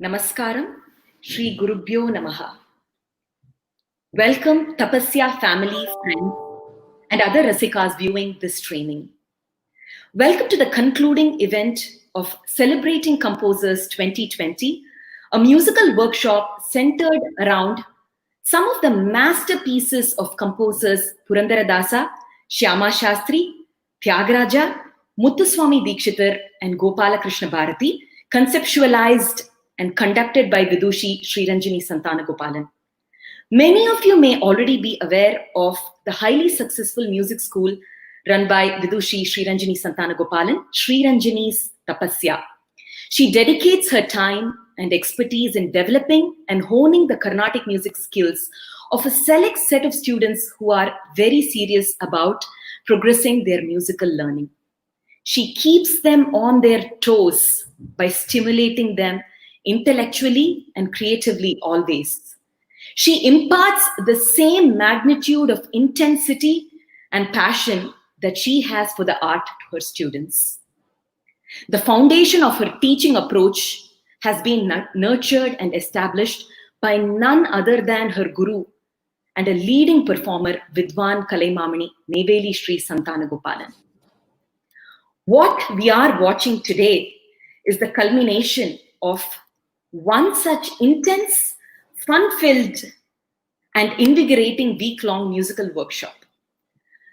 Namaskaram, Shri Gurubhyo Namaha. Welcome Tapasya family, friends, and other Rasikas viewing this training. Welcome to the concluding event of Celebrating Composers 2020, a musical workshop centered around some of the masterpieces of composers Purandaradasa, Shyama Shastri, Tyagaraja, Muthuswami Dikshitar, and Goplalakrishna Bharathi, conceptualized and conducted by Vidushi Sriranjani Santanagopalan. Many of you may already be aware of the highly successful music school run by Vidushi Sriranjani Santanagopalan, Sriranjani's Tapasya. She dedicates her time and expertise in developing and honing the Carnatic music skills of a select set of students who are very serious about progressing their musical learning. She keeps them on their toes by stimulating them intellectually and creatively always. She imparts the same magnitude of intensity and passion that she has for the art to her students. The foundation of her teaching approach has been nurtured and established by none other than her guru and a leading performer, Vidwan Kalaimamani Neveli Shri Santanagopalan. What we are watching today is the culmination of one such intense, fun-filled, and invigorating week-long musical workshop.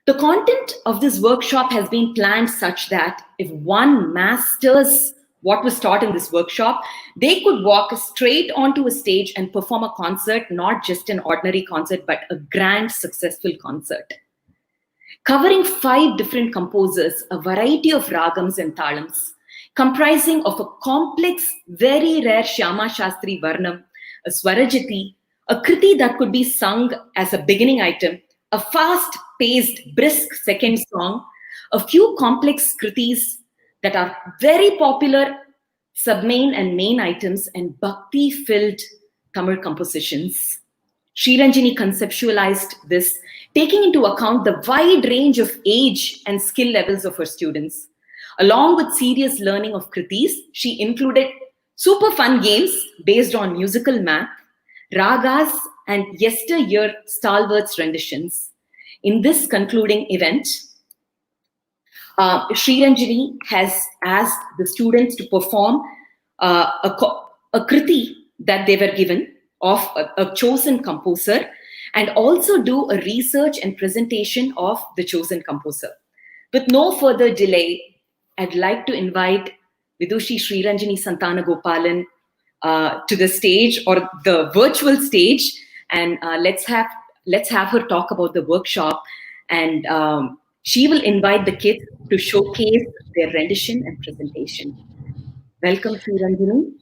The content of this workshop has been planned such that if one masters what was taught in this workshop, they could walk straight onto a stage and perform a concert, not just an ordinary concert, but a grand, successful concert. Covering 5 different composers, a variety of ragams and talams, comprising of a complex, very rare Shyama Shastri Varnam, a Swarajati, a kriti that could be sung as a beginning item, a fast-paced, brisk second song, a few complex kritis that are very popular sub-main and main items, and bhakti-filled Tamil compositions. Sriranjani conceptualized this, taking into account the wide range of age and skill levels of her students. Along with serious learning of kritis, she included super fun games based on musical math, ragas, and yesteryear stalwarts renditions. In this concluding event, Sriranjani has asked the students to perform a kriti that they were given of a chosen composer, and also do a research and presentation of the chosen composer. With no further delay, I'd like to invite Vidushi Sriranjani Santanagopalan to the stage, or the virtual stage, and let's have her talk about the workshop, and she will invite the kids to showcase their rendition and presentation. Welcome, Sriranjani.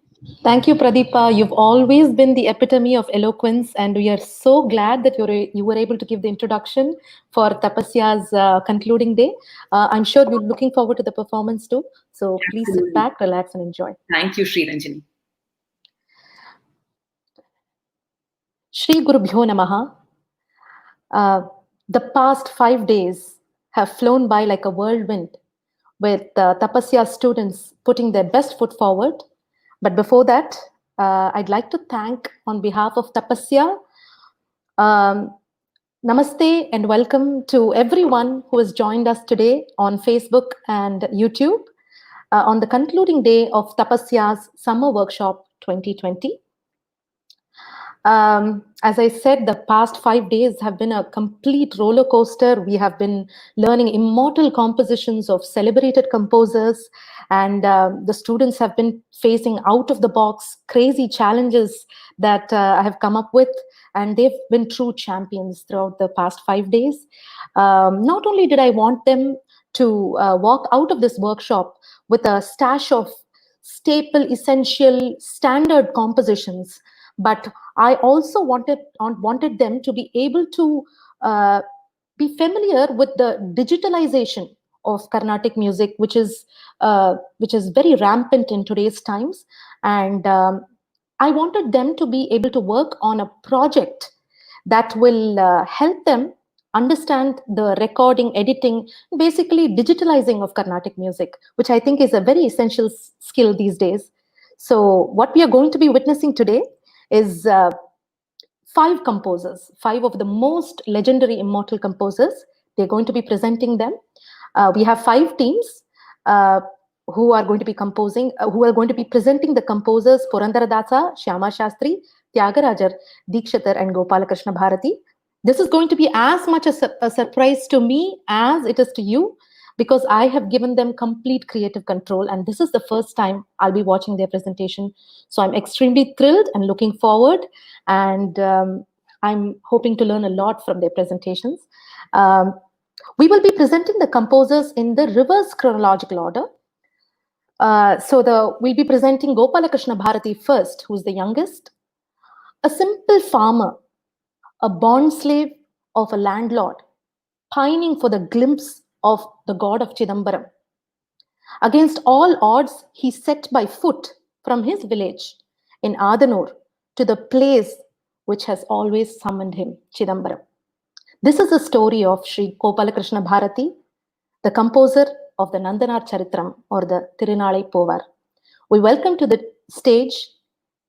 Thank you, Pradeepa. You've always been the epitome of eloquence, and we are so glad that you were able to give the introduction for Tapasya's concluding day. I'm sure we're looking forward to the performance too. So please sit back, relax, and enjoy. Thank you, Sriranjani. Shri Gurubhyo Namaha. The past 5 days have flown by like a whirlwind, with Tapasya students putting their best foot forward. But before that, I'd like to thank on behalf of Tapasya, namaste and welcome to everyone who has joined us today on Facebook and YouTube on the concluding day of Tapasya's Summer Workshop 2020. As I said, the past 5 days have been a complete roller coaster. We have been learning immortal compositions of celebrated composers, and the students have been facing out of the box crazy challenges that I have come up with, and they've been true champions throughout the past 5 days. Not only did I want them to walk out of this workshop with a stash of staple, essential, standard compositions, but I also wanted them to be able to be familiar with the digitalization of Carnatic music, which is very rampant in today's times. And I wanted them to be able to work on a project that will help them understand the recording, editing, basically digitalizing of Carnatic music, which I think is a very essential skill these days. So what we are going to be witnessing today is 5 composers, 5 of the most legendary immortal composers. They're going to be presenting them. We have 5 teams who are going to be who are going to be presenting the composers Purandaradasa, Shyama Shastri, Tyagaraja, Dikshitar, and Goplalakrishna Bharathi. This is going to be as much a surprise to me as it is to you, because I have given them complete creative control, and this is the first time I'll be watching their presentation. So I'm extremely thrilled and looking forward, and I'm hoping to learn a lot from their presentations. We will be presenting the composers in the reverse chronological order. We'll be presenting Goplalakrishna Bharathi first, who's the youngest. A simple farmer, a bond slave of a landlord, pining for the glimpse of the god of Chidambaram. Against all odds, he set by foot from his village in Adanur to the place which has always summoned him, Chidambaram. This is the story of Sri Goplalakrishna Bharathi, the composer of the Nandanar Charitram, or the Tirunalai Povar. We welcome to the stage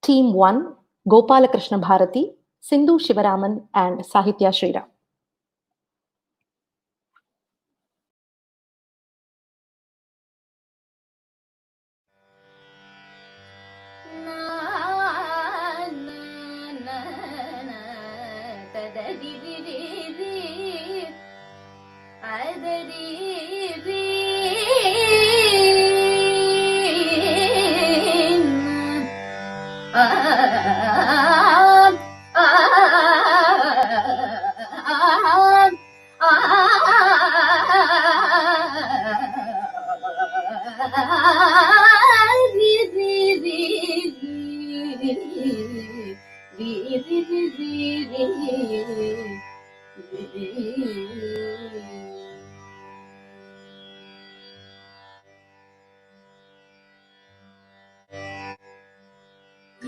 Team 1, Goplalakrishna Bharathi, Sinthu Shivaraman, and Sahithya Shriram.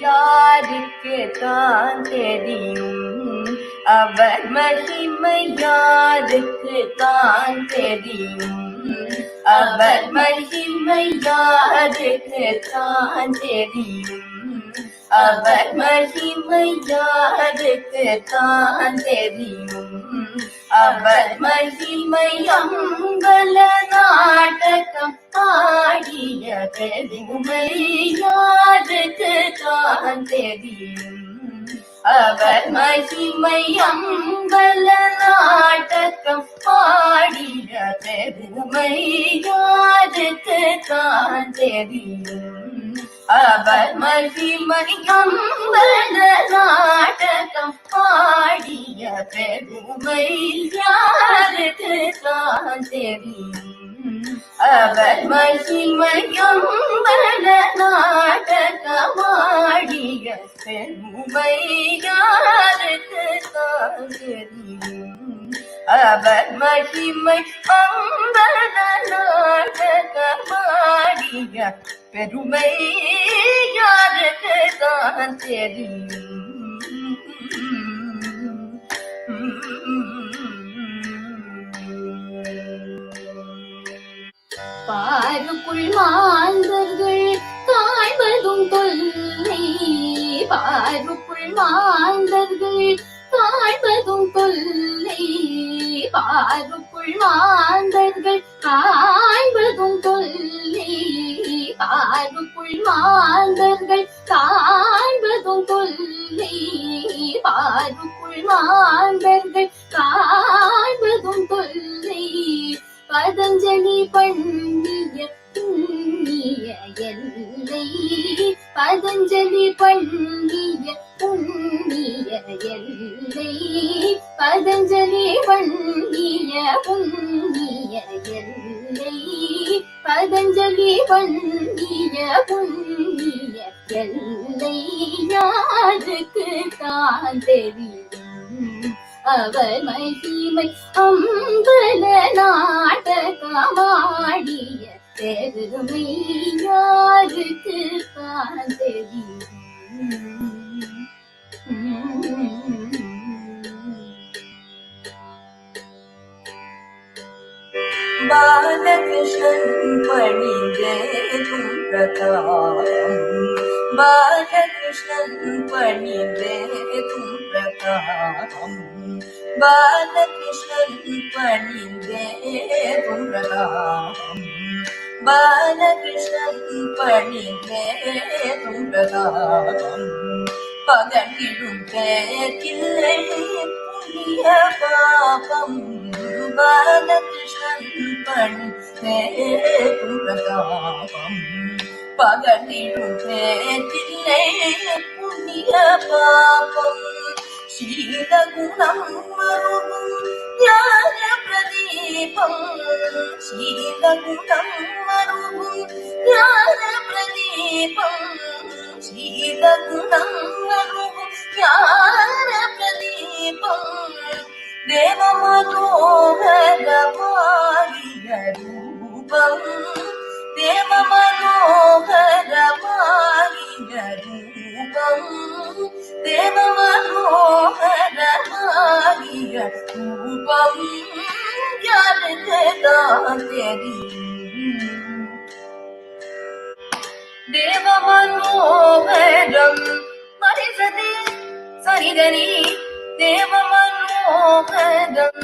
யாருக்குத்தான் தெரியும் அவர் மகிமை, யாருக்குத்தான் தெரியும் அவர் மகிமை, யாருக்குத்தான் தெரியும் அவர் மகிமை, யாருக்குத்தான் தெரியும் அவர் மகிமை. அம்பல நாடகம் பாடிய பெருமை யாருக்குத்தான் தெரியும் அவர் மகிமை. அம்பல நாடகம் பாடிய பெருமை யாருக்குத்தான் தெரியும் அவர் மகிமை. அம்பல நாடகம் பாடிய பெருமை யாருக்குத்தான் தெரியும் அவர் மகிமை. அம்பல நாடகமாடிய பெருமை யாருக்குத்தான் தெரியும் அவர் மகிமை. அம்பல நாடகமாடிய பெருமை யாருக்குத்தான் தெரியும். பாருக்குள் மாந்தர்கள் காய்வதும் தொல்லை, பாருக்குள் மாந்தர்கள் காய்வதும் தொல்லை, பாருக்குள் மாந்தர்கள் காய்வதும் தொல்லை, பாருக்குள் மாந்தர்கள் காய்வதும் தொல்லை, பாருக்குள் மாந்தர்கள் காய்வதும் தொல்லை. பதஞ்சலி பண்ணிய புண்ணிய எல்லை, பதஞ்சலி பண்ணிய புண்ணிய எல்லை, பதஞ்சலி பண்ணிய புண்ணிய எல்லை, பதஞ்சலி பண்ணிய புண்ணிய எல்லை யாருக்குத்தான் தெரியும் அவர் மகிமை. அம்பல நாடகமாடிய பெருமை யாருக்குத்தான் தெரியும். பாலகிருஷ்ணன் பணிந்தே பிரகாரம் பாலகிருஷ்ணன் பணிந்தேதும் பிரதாபம் பாலகிருஷ்ணன் பணிந்தேதும் பிரதாபம் பாலகிருஷ்ணன் பணிந்தேதும் பிரதாபம் பகலிடும் பேக்கில்லை புண்ணிய பாபம் பாலகிருஷ்ணன் பணிந்தேதும் பிரதாபம் பகலிடும் பேக்கில்லை புண்ணிய பாபம் ஷீலகுணம் மருகும் ஞான பிரதீபம் ஷீலகுணம் மருகும் ஞான பிரதீபம் ஷீலகுணம் மருகும் ஞான பிரதீபம் தேவ மனோகரமாகிய ரூபம் தேவ மனோகரமாகிய ரூபம் தேவ மனோகரமாகிய ரூபம் யாருக்குத்தான் தெரியும் தேவ மனோகரம் மரிசதி சரிதரி தேவ மனோகரம்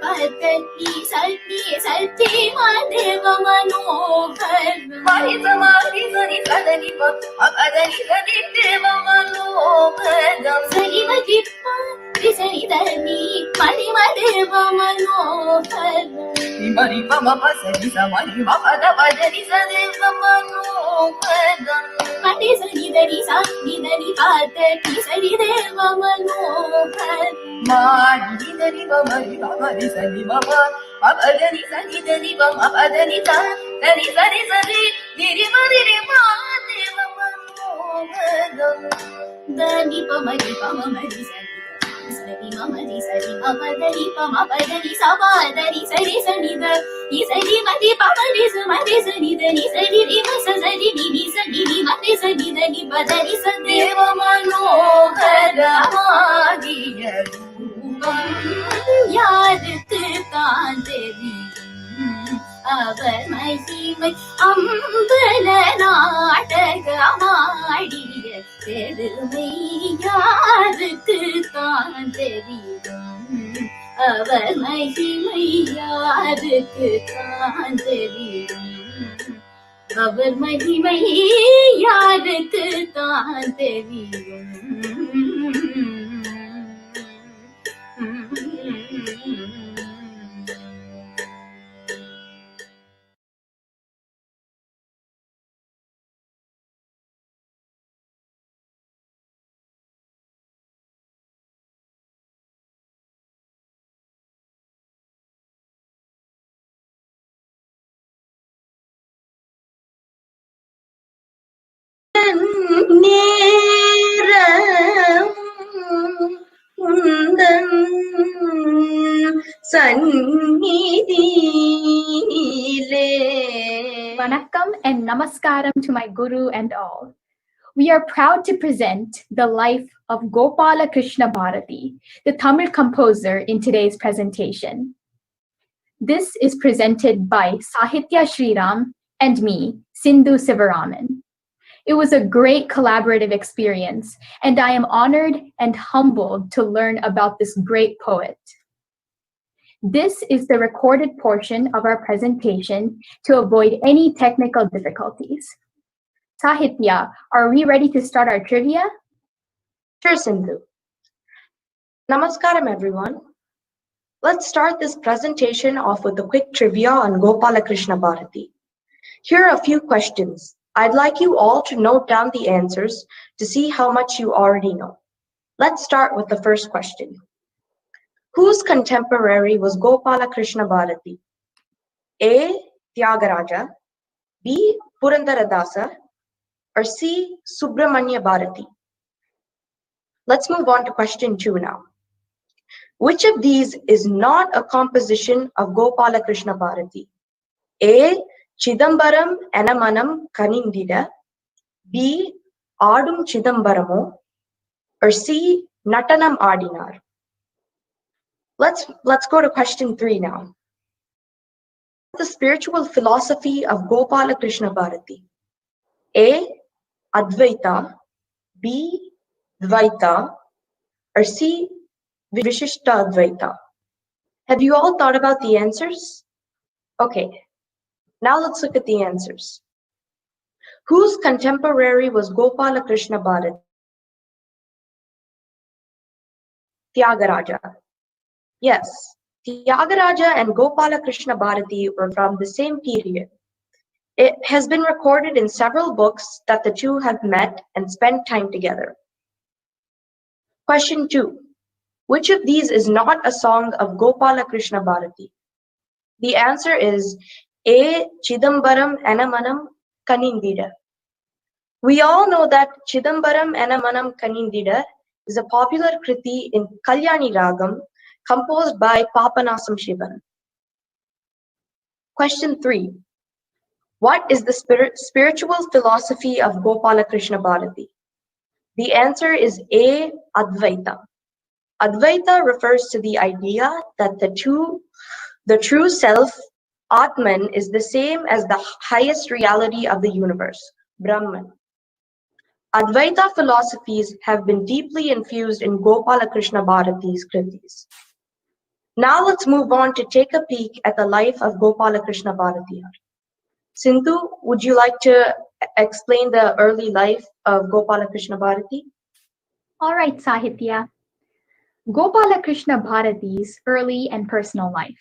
பதத்தி சல்தி சல்தி மாதேவ மனோகரம் மரிச மாரி சரி சதனி பதனி சதி தேவ மனோகரம் சரிவதிப்பா சரிதனி மணிமதேவ மனோகரம் மரி பம பசரி சமரி மபத பஜரி சதேவ மனோகரம் மணி சரிதரி சானிதரி பதத்தி சரிதேவ மனோகரம் மாரி தரி மரி மரி சரி மப மபதனி சரி தரி மபதனி சரி சரி சரி திரி மரி மா தேவ மனோகரம் தனி பமரி பமரி சரி சரி மமரி சரி மபதரி பமபதரி சமாதரி சரி சனித இசரி மதி பமரி சுமதி சனிதரி சரி ரிம சரி நிதி சரி மதி சனிதரி பதரி சதேவ மனோகரமாகிய ரூபம் யாருக்கு தான் தெரியும் அவர் மகிமை அம்பல நாடகமாடிய பெருமை யாருக்கு தான் தெரியும் அவர் மகிமை யாருக்கு தான் தெரியும் அவர் மகிமை யாருக்கு தான் தெரியும் நேரம் உந்தன் சந்நிதியிலே. Vanakkam and Namaskaram to my Guru and all. We are proud to present the life of Goplalakrishna Bharathi, the Tamil composer, in today's presentation. This is presented by Sahithya Shriram and me, Sinthu Sahithya. It was a great collaborative experience, and I am honored and humbled to learn about this great poet. This is the recorded portion of our presentation to avoid any technical difficulties. Sahithya, are we ready to start our trivia? Sure, Sindhu. Namaskaram, everyone. Let's start this presentation off with a quick trivia on Goplalakrishna Bharathi. Here are a few questions. I'd like you all to note down the answers to see how much you already know. Let's start with the first question. Whose contemporary was Goplalakrishna Bharathi? A. Tyagaraja, B. Purandaradasa, or C. Subrammanyaya Bharathi? Let's move on to question 2 now. Which of these is not a composition of Goplalakrishna Bharathi? A. Chidambaram Enamanam Kanindida, B. Adum Chidambaramo, or C. Natanam Adinar? Let's go to question 3 now. The spiritual philosophy of Goplalakrishna Bharathi. A. Advaita, B. Dvaita, or C. Vishishta Advaita? Have you all thought about the answers? Okay, now let's look at the answers. Whose contemporary was Gopalakrishna Bharati? Tyagaraja. Yes, Tyagaraja and Gopalakrishna Bharati were from the same period. It has been recorded in several books that the two have met and spent time together. Question 2. Which of these is not a song of Gopalakrishna Bharati? The answer is A. Chidambaram Enamanam Kanindida. We all know that Chidambaram Enamanam Kanindida is a popular kriti in Kalyani Ragam composed by Papanasam Shivan. Question 3. What is the spiritual philosophy of Gopalakrishna Bharati? The answer is A. Advaita. Advaita refers to the idea that the true self, Atman, is the same as the highest reality of the universe, Brahman. Advaita philosophies have been deeply infused in Gopalakrishna Bharati's kritis. Now let's move on to take a peek at the life of Gopalakrishna Bharati. Sinthu, would you like to explain the early life of Gopalakrishna Bharati? All right, Sahithya. Gopalakrishna Bharati's early and personal life.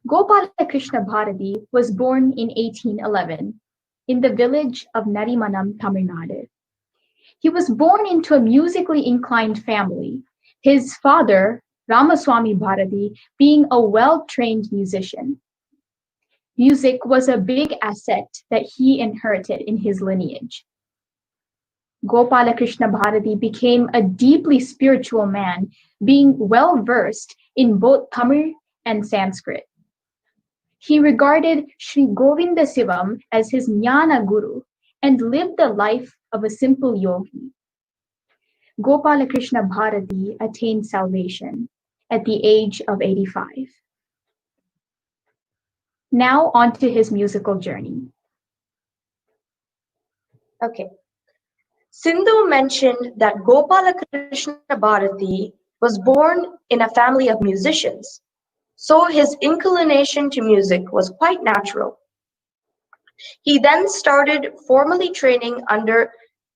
Gopalakrishna Bharati was born in 1811 in the village of Narimanam, Tamil Nadu. He was born into a musically inclined family, his father, Ramaswamy Bharati, being a well-trained musician. Music was a big asset that he inherited in his lineage. Gopalakrishna Bharati became a deeply spiritual man, being well-versed in both Tamil and Sanskrit. He regarded Sri Govinda Sivam as his jnana guru and lived the life of a simple yogi. Gopalakrishna Bharati attained salvation at the age of 85. Now on to his musical journey. Okay. Sindhu mentioned that Gopalakrishna Bharati was born in a family of musicians, so his inclination to music was quite natural. He then started formally training under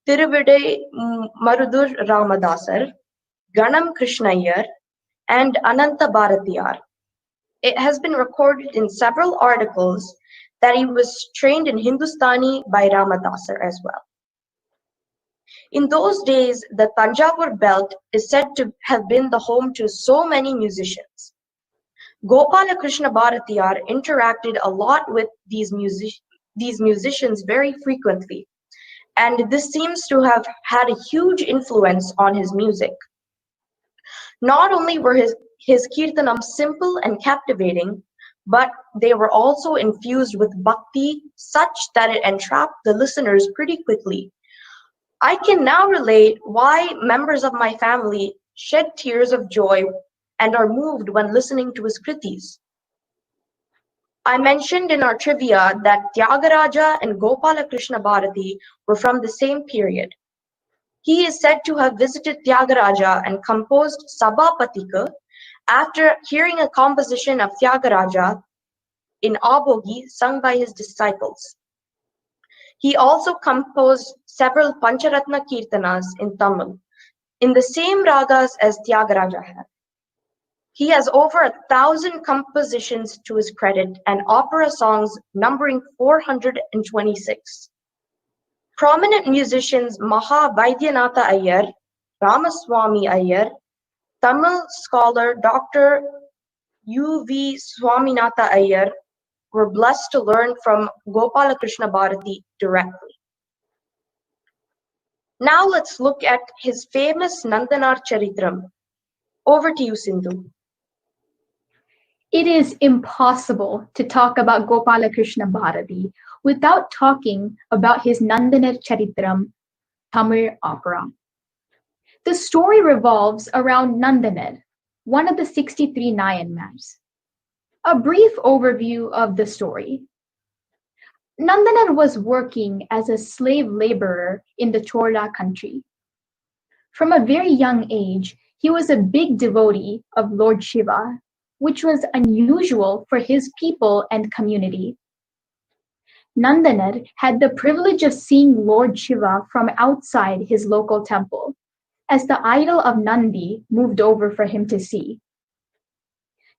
Tiruvide Marudur Ramadasar, Ganam Krishnayar, and Ananta Bharatiyar. It has been recorded in several articles that he was trained in Hindustani by Ramadasar as well. In those days, the Tanjavur belt is said to have been the home to so many musicians. Gopalakrishna Bharatiyar interacted a lot with these musicians very frequently, and this seems to have had a huge influence on his music. Not only were his kirtanams simple and captivating, but they were also infused with bhakti such that it entrapped the listeners pretty quickly. I can now relate why members of my family shed tears of joy and are moved when listening to his kritis. I mentioned in our trivia that Tyagaraja and Gopalakrishna Bharati were from the same period. He is said to have visited Tyagaraja and composed Sabhapatika after hearing a composition of Tyagaraja in Abogi sung by his disciples. He also composed several Pancharatna Kirtanas in Tamil, in the same ragas as Tyagaraja had. He has over 1,000 compositions to his credit and opera songs numbering 426. Prominent musicians Maha Vaidyanatha Iyer, Ramaswamy Iyer, Tamil scholar Dr. U.V. Swaminatha Iyer were blessed to learn from Gopalakrishna Bharati directly. Now let's look at his famous Nandanar Charitram. Over to you, Sindhu. It is impossible to talk about Gopalakrishna Bharati without talking about his Nandanar Charitram, Tamil opera. The story revolves around Nandanar, one of the 63 Nayanmars. A brief overview of the story. Nandanar was working as a slave laborer in the Chola country. From a very young age, he was a big devotee of Lord Shiva, which was unusual for his people and community. Nandanar had the privilege of seeing Lord Shiva from outside his local temple, as the idol of Nandi moved over for him to see.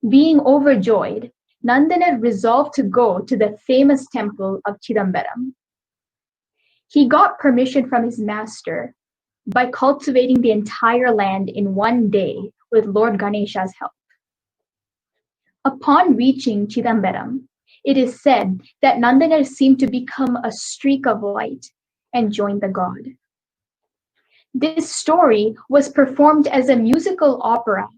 Being overjoyed, Nandanar resolved to go to the famous temple of Chidambaram. He got permission from his master by cultivating the entire land in one day with Lord Ganesha's help. Upon reaching Chidambaram, it is said that Nandanar seemed to become a streak of light and joined the god. This story was performed as a musical opera,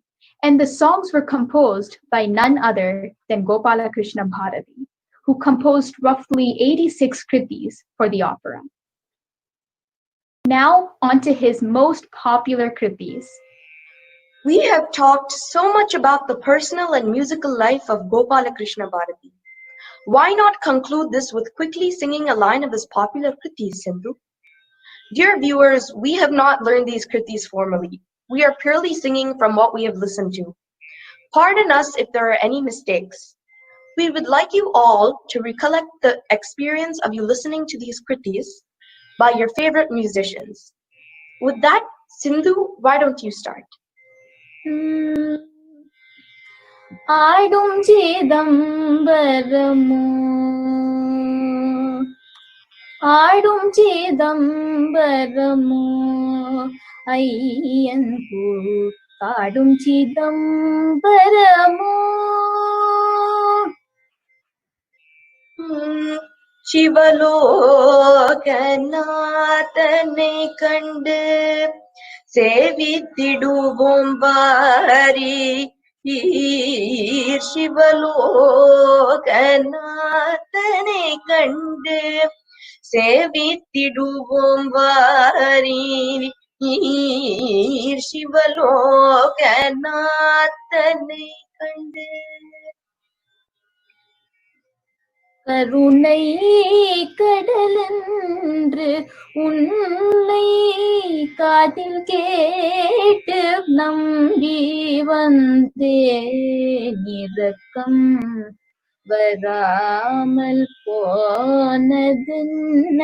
and the songs were composed by none other than Goplalakrishna Bharathi, who composed roughly 86 kritis for the opera. Now on to his most popular kritis. We have talked so much about the personal and musical life of Goplalakrishna Bharathi. Why not conclude this with quickly singing a line of his popular kritis, Sinthu? Dear viewers, we have not learned these kritis formally. We are purely singing from what we have listened to. Pardon us if there are any mistakes. We would like you all to recollect the experience of you listening to these kritis by your favorite musicians. With that, Sindhu, why don't you start? ஆடும் சிதம்பரமோ ஆடும் சிதம்பரமோ ஐயன் காடும் சிதம்பரமோ சிவலோகநாதனை கண்டு சேவித்திடுவோம் வாரி சிவலோகநாதனை கண்டு சேவித்திடுவோம் வாரி சிவலோகநாதனை கண்டு கருணை கடலென்று உன்னை காதில் கேட்டு நம்பி வந்தேன் இரக்கம் வராமல் போனதென்ன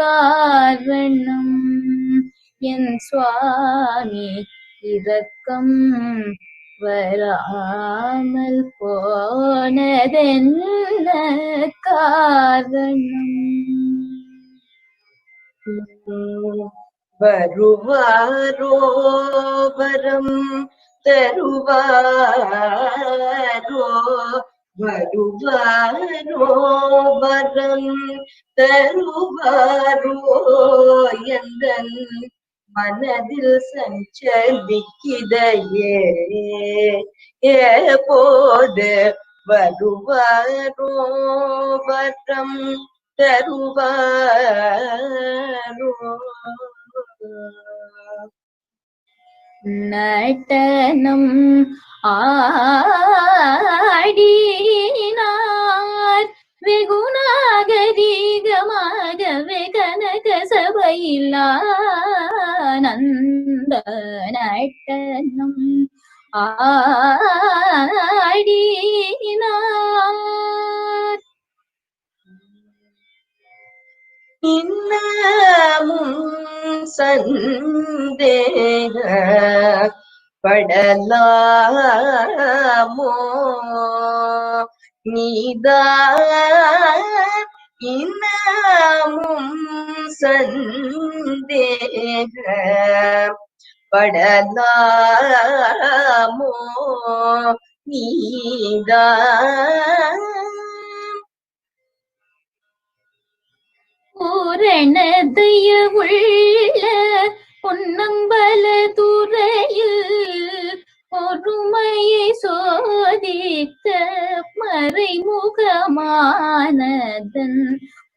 காரணம் என் சுவாமி இரக்கம் வராமல் போனதென்ன காரணம் வருவாரோ வரம் தருவாரோ வருவாரோ வரம் தருவாரோ எந்தன் மனதில் சஞ்சலிக்கிதையே ஏபோது வருவாரோ வரம் தருவாரோ நடனம் ஆடினார் வெகுநாகரிகமாகவே கனக சபையில் ஆனந்த நடனம் ஆடினார் இன்னமும் சந்தேக படலாமோ நீதான் இன்னமும் சந்தேக படலாமோ நீதான் பூரணதயவுள்ள பொன்னம்பல துறையில் பொறுமையை சோதித்த மறைமுகமானதன்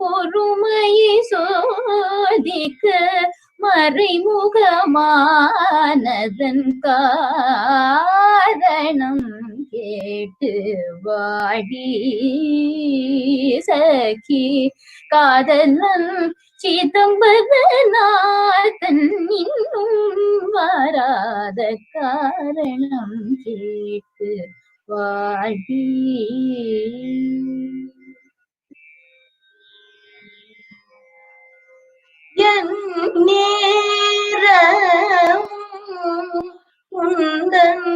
பொறுமையை சோதிக்க மறைமுகமானதன் காரணம் கேட்டு வாடி சகி காதலன் சிதம்பரநாதன் இன்னும் வராத காரணம் கேட்டு வாடி. என் நேரம் உந்தன்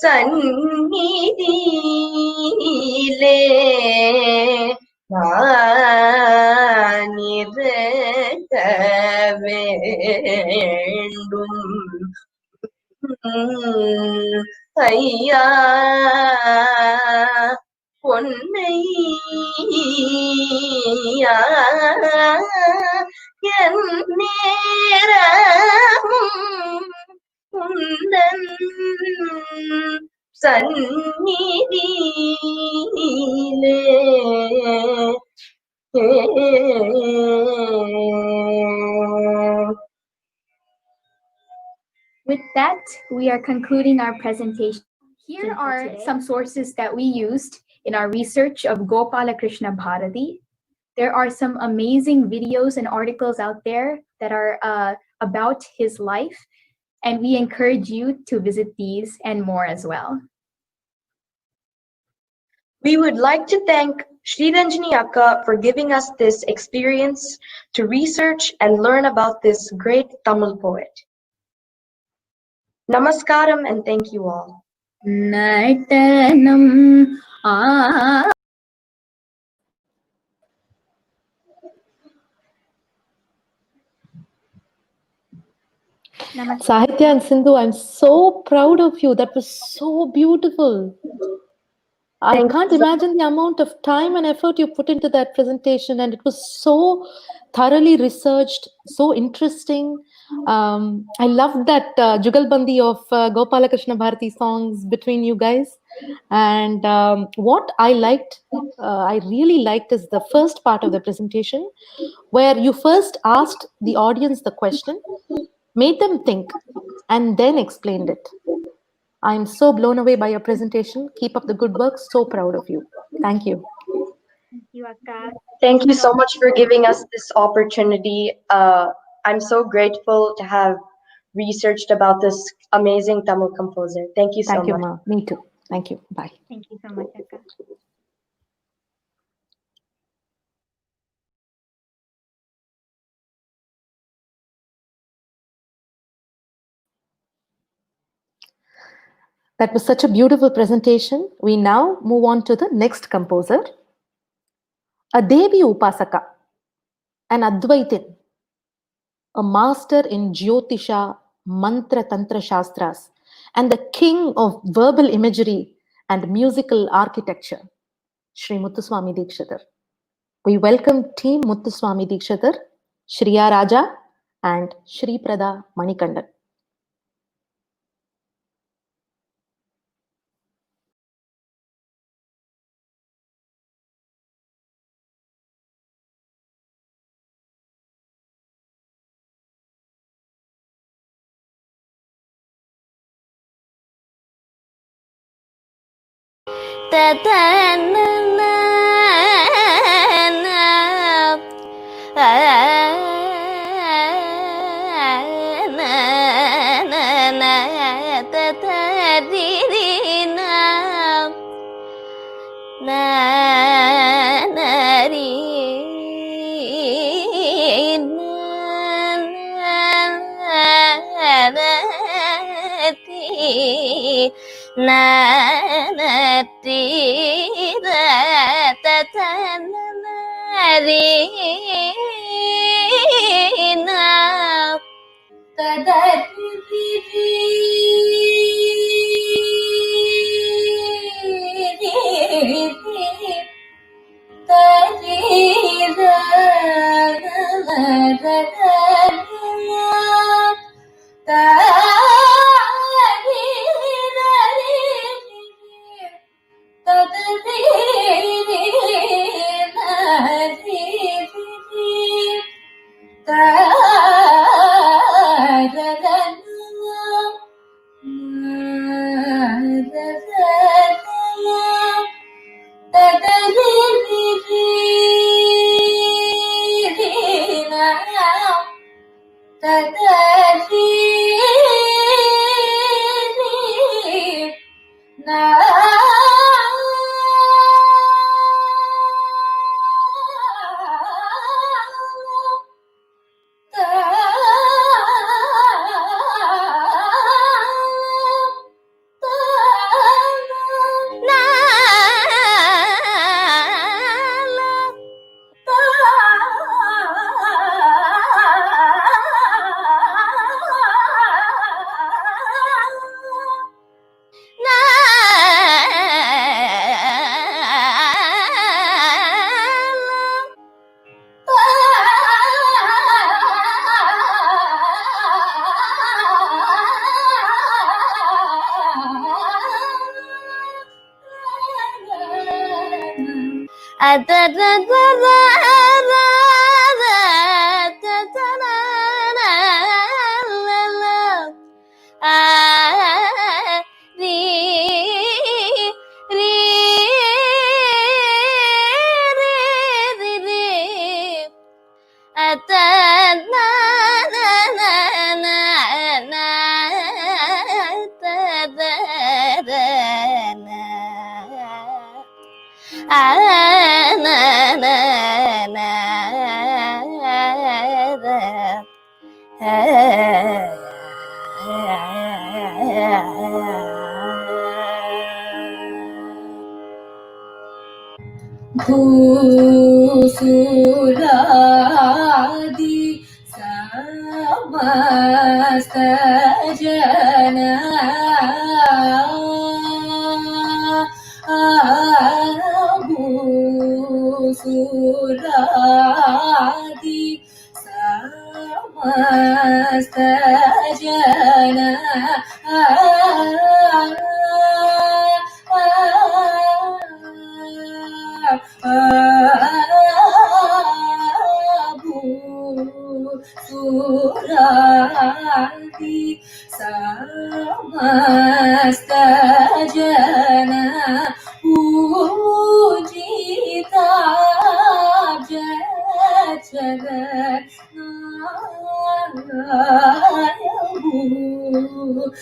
சந்நிதியிலே நான் இருக்க வேண்டும் ஐயா பொன்னையா என் நேரமும் உந்தன் சந்நிதியிலே With that, we are concluding our presentation. Here are some sources that we used in our research of Gopalakrishna Bharati. There are some amazing videos and articles out there that are about his life, and we encourage you to visit these and more as well. We would like to thank Sriranjani akka for giving us this experience to research and learn about this great Tamil poet. Namaskaram and thank you all. Natanam Sahithya and Sindhu, I'm so proud of you. That was so beautiful. I can't imagine the amount of time and effort you put into that presentation, and it was so thoroughly researched, so interesting. I loved that Jugalbandi of Gopalakrishna Bharati songs between you guys. And what I liked, I really liked is the first part of the presentation, where you first asked the audience the question, made them think, and then explained it. I'm so blown away by your presentation. Keep up the good work. So proud of you. Thank you. Thank you, Akka. Thank you so much for giving us this opportunity. I'm so grateful to have researched about this amazing Tamil composer. Thank you so much. Thank you, Ma. Me too. Thank you. Bye. Thank you so much, Akka. That was such a beautiful presentation. We now move on to the next composer, a Devi Upasaka, an Advaitin, a master in Jyotisha, Mantra Tantra Shastras, and the king of verbal imagery and musical architecture, Shri Muthuswami Dikshitar. We welcome Team Muthuswami Dikshitar, Shriya Raja, and Sripradha Manikandan. भूसुरादि समस्त जना भूसुरादि समस्त जना भूसुरादि समस्त जना पूजिता भूसुरादि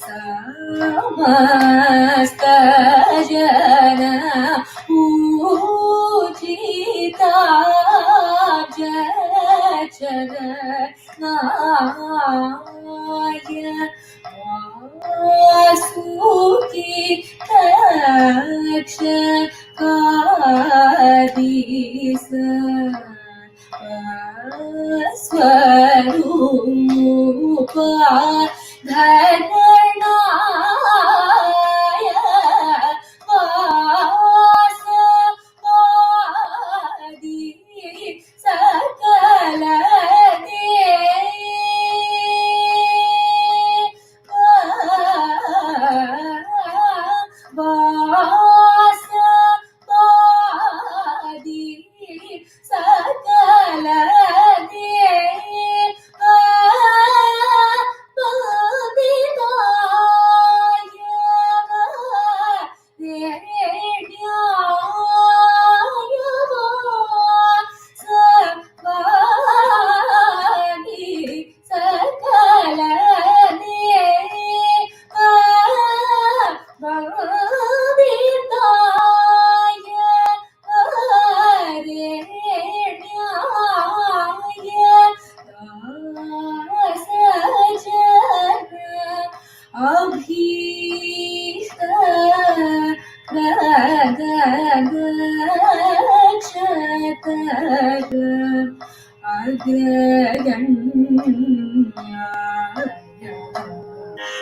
समस्त जना पूजिता जगन्नाय वासुकी तक्षकादीस स्वरूपा धरणाय वासवादी सकल वासवादी सकल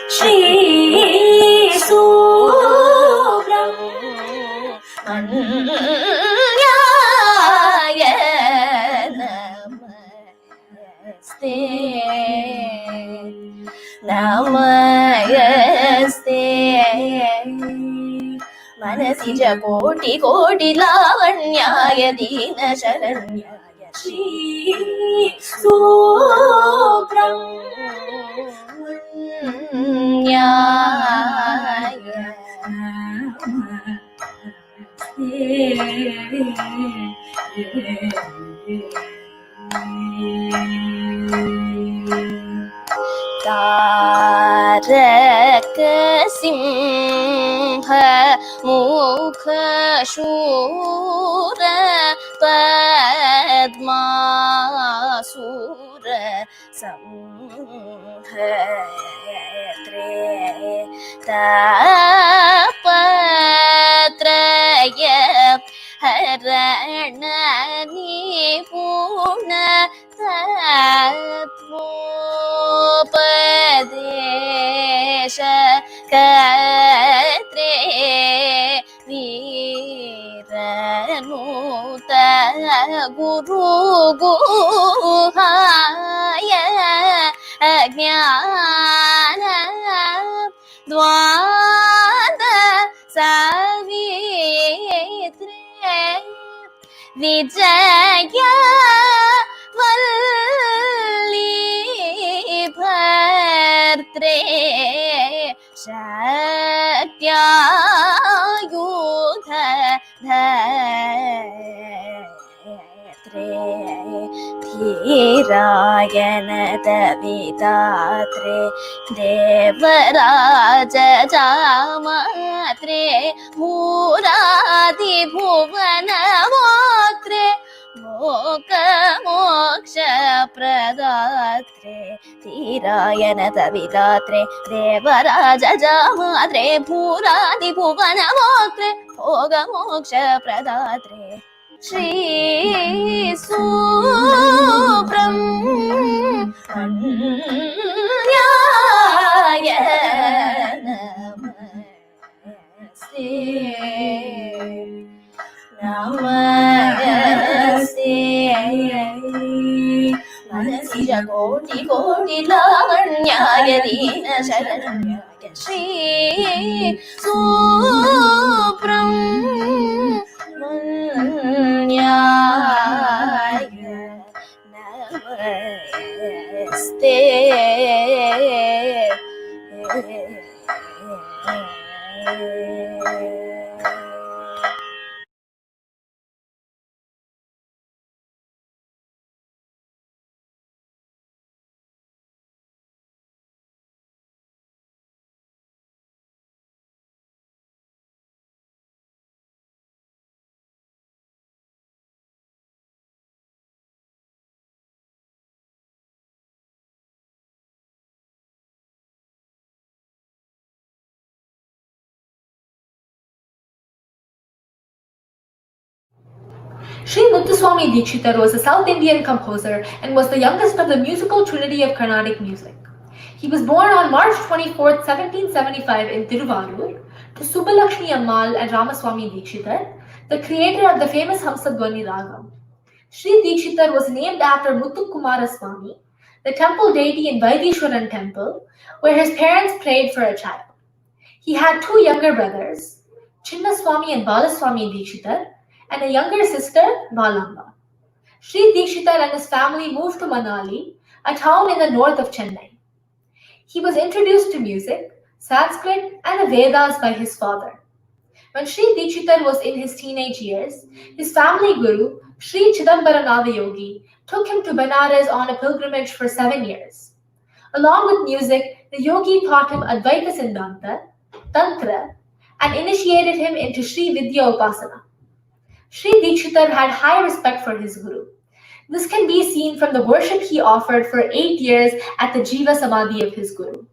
Shri Subrammanyaya Namaste Namaste Manasija koti koti lavanyaya dina sharanyaya Shri Subrammanyaya Namaste Tarak Singh मुख शूर पद्मासुर संहर्त्रे तापत्रय हरण निपुण तत्वोपदेश कर्त्रे वीरनूत गुरु गुहाय ज्ञान द्वाद सावित्रे विजय वल्ली भर्त्रे शक्त्यायुध धर्त्रे धीरायण दविदात्रे देवराज जामात्रे भूरादिभुवन मोत्रे मोक्ष प्रदात्रे धीरायण दविदात्रे देवराज जामात्रे भूरादिभुवन मोत्रे भोग मोक्ष प्रदात्रे श्री सुब्रह्मण्याय नमस्ते नमस्ते मनसि कोटि कोटि लावण्याय दीन शरण्याय श्री सुब्रह्मण्याय नमस्ते Sri Muthuswami Dikshitar was a South Indian composer and was the youngest of the musical trinity of Carnatic music. He was born on March 24, 1775 in Tiruvarur to Subbalakshmi Ammal and Ramaswamy Dikshitar, the creator of the famous Hamsadwani Raga. Sri Dikshitar was named after Muthukumaraswamy, the temple deity in Vaidishwaran temple, where his parents prayed for a child. He had two younger brothers, Chinnaswamy and Balaswamy Dikshitar, and a younger sister, Balamba. Sri Dikshitar and his family moved to Manali, a town in the north of Chennai. He was introduced to music, Sanskrit, and the Vedas by his father. When Sri Dikshitar was in his teenage years, his family guru, Sri Chidambaranatha Yogi, took him to Benares on a pilgrimage for 7 years. Along with music, the yogi taught him Advaita Siddhanta, Tantra, and initiated him into Sri Vidya Upasana. Sri Dikshitar had high respect for his guru. This can be seen from the worship he offered for 8 years at the Jiva Samadhi of his guru.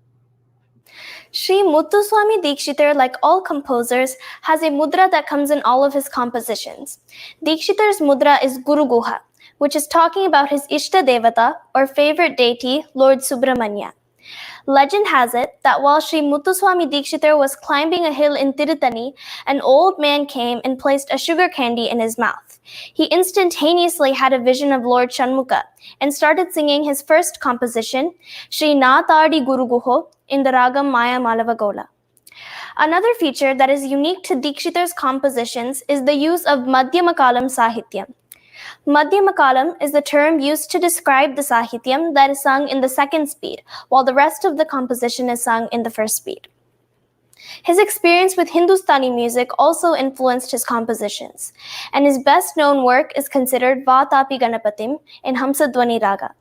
Sri Muthuswami Dikshitar, like all composers, has a mudra that comes in all of his compositions. Dikshitar's mudra is Guru Guha, which is talking about his Ishta Devata, or favorite deity, Lord Subrammanyaya. Legend has it that while Sri Muthuswami Dikshitar was climbing a hill in Tirutani, an old man came and placed a sugar candy in his mouth. He instantaneously had a vision of Lord Shanmukha and started singing his first composition, Sri Nathadi Guru Guho, in the Raga Maya Malavagola. Another feature that is unique to Dikshitar's compositions is the use of Madhyamakalam Sahithya. Madhyamakalam is the term used to describe the Sahityam that is sung in the second speed, while the rest of the composition is sung in the first speed. His experience with Hindustani music also influenced his compositions, and his best-known work is considered Vatapi Ganapatim in Hamsadwani Raga.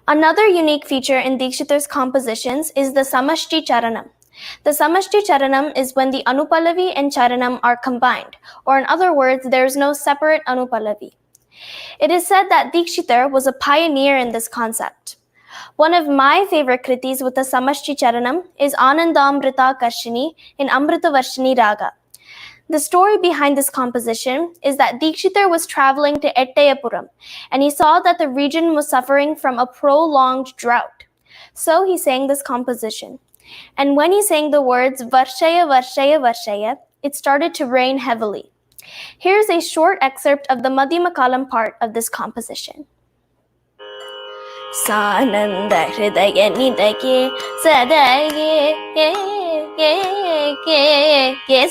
Another unique feature in Dikshitar's compositions is the Samashti Charanam. The Samashti Charanam is when the Anupallavi and Charanam are combined, or in other words, there is no separate Anupallavi. It is said that Dikshitar was a pioneer in this concept. One of my favorite kritis with the Samashti Charanam is Anandamrita Karshini in Amrita Varshini Raga. The story behind this composition is that Dikshitar was traveling to Ettayapuram and he saw that the region was suffering from a prolonged drought. So he sang this composition. And when he sang the words Varshaya, Varshaya, Varshaya, it started to rain heavily. Here's a short excerpt of the Madhyamakalam part of this composition. Sananda Hridaya Nidake Sadaye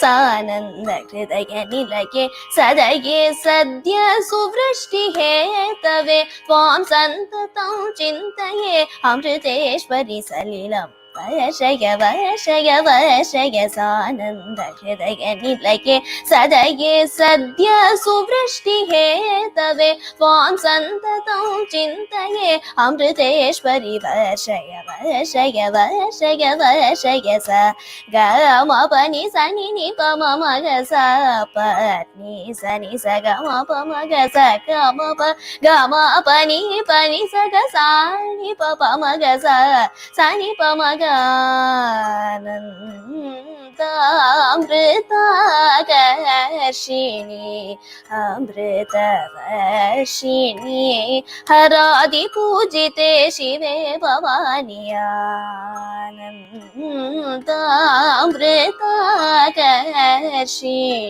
Sananda Hridaya Nidake Sadaye Sadhya Suvrashti Hetave Vam Santatam Chintaye Amriteshwari Salilam Varshaya Varshaya Varshaya Sananda Hridaya Nidake Sadaye Sadhya Suvrashti Hetave Vam Santatam Chintaye Amriteshwari Varshaya Varshaya Varshaya Varshaya Sa Gama Pani Sani Ni Pama Maga Sa Patni Sani Sa Gama Pama Ga Sa Gama Pani Pani Sa Ga Sani Papa Maga Sa Sani Pama Ga Amrita Karshini Amrita Varshini Haradi Pujite Shive Bhavani Ananda Amrita Karshini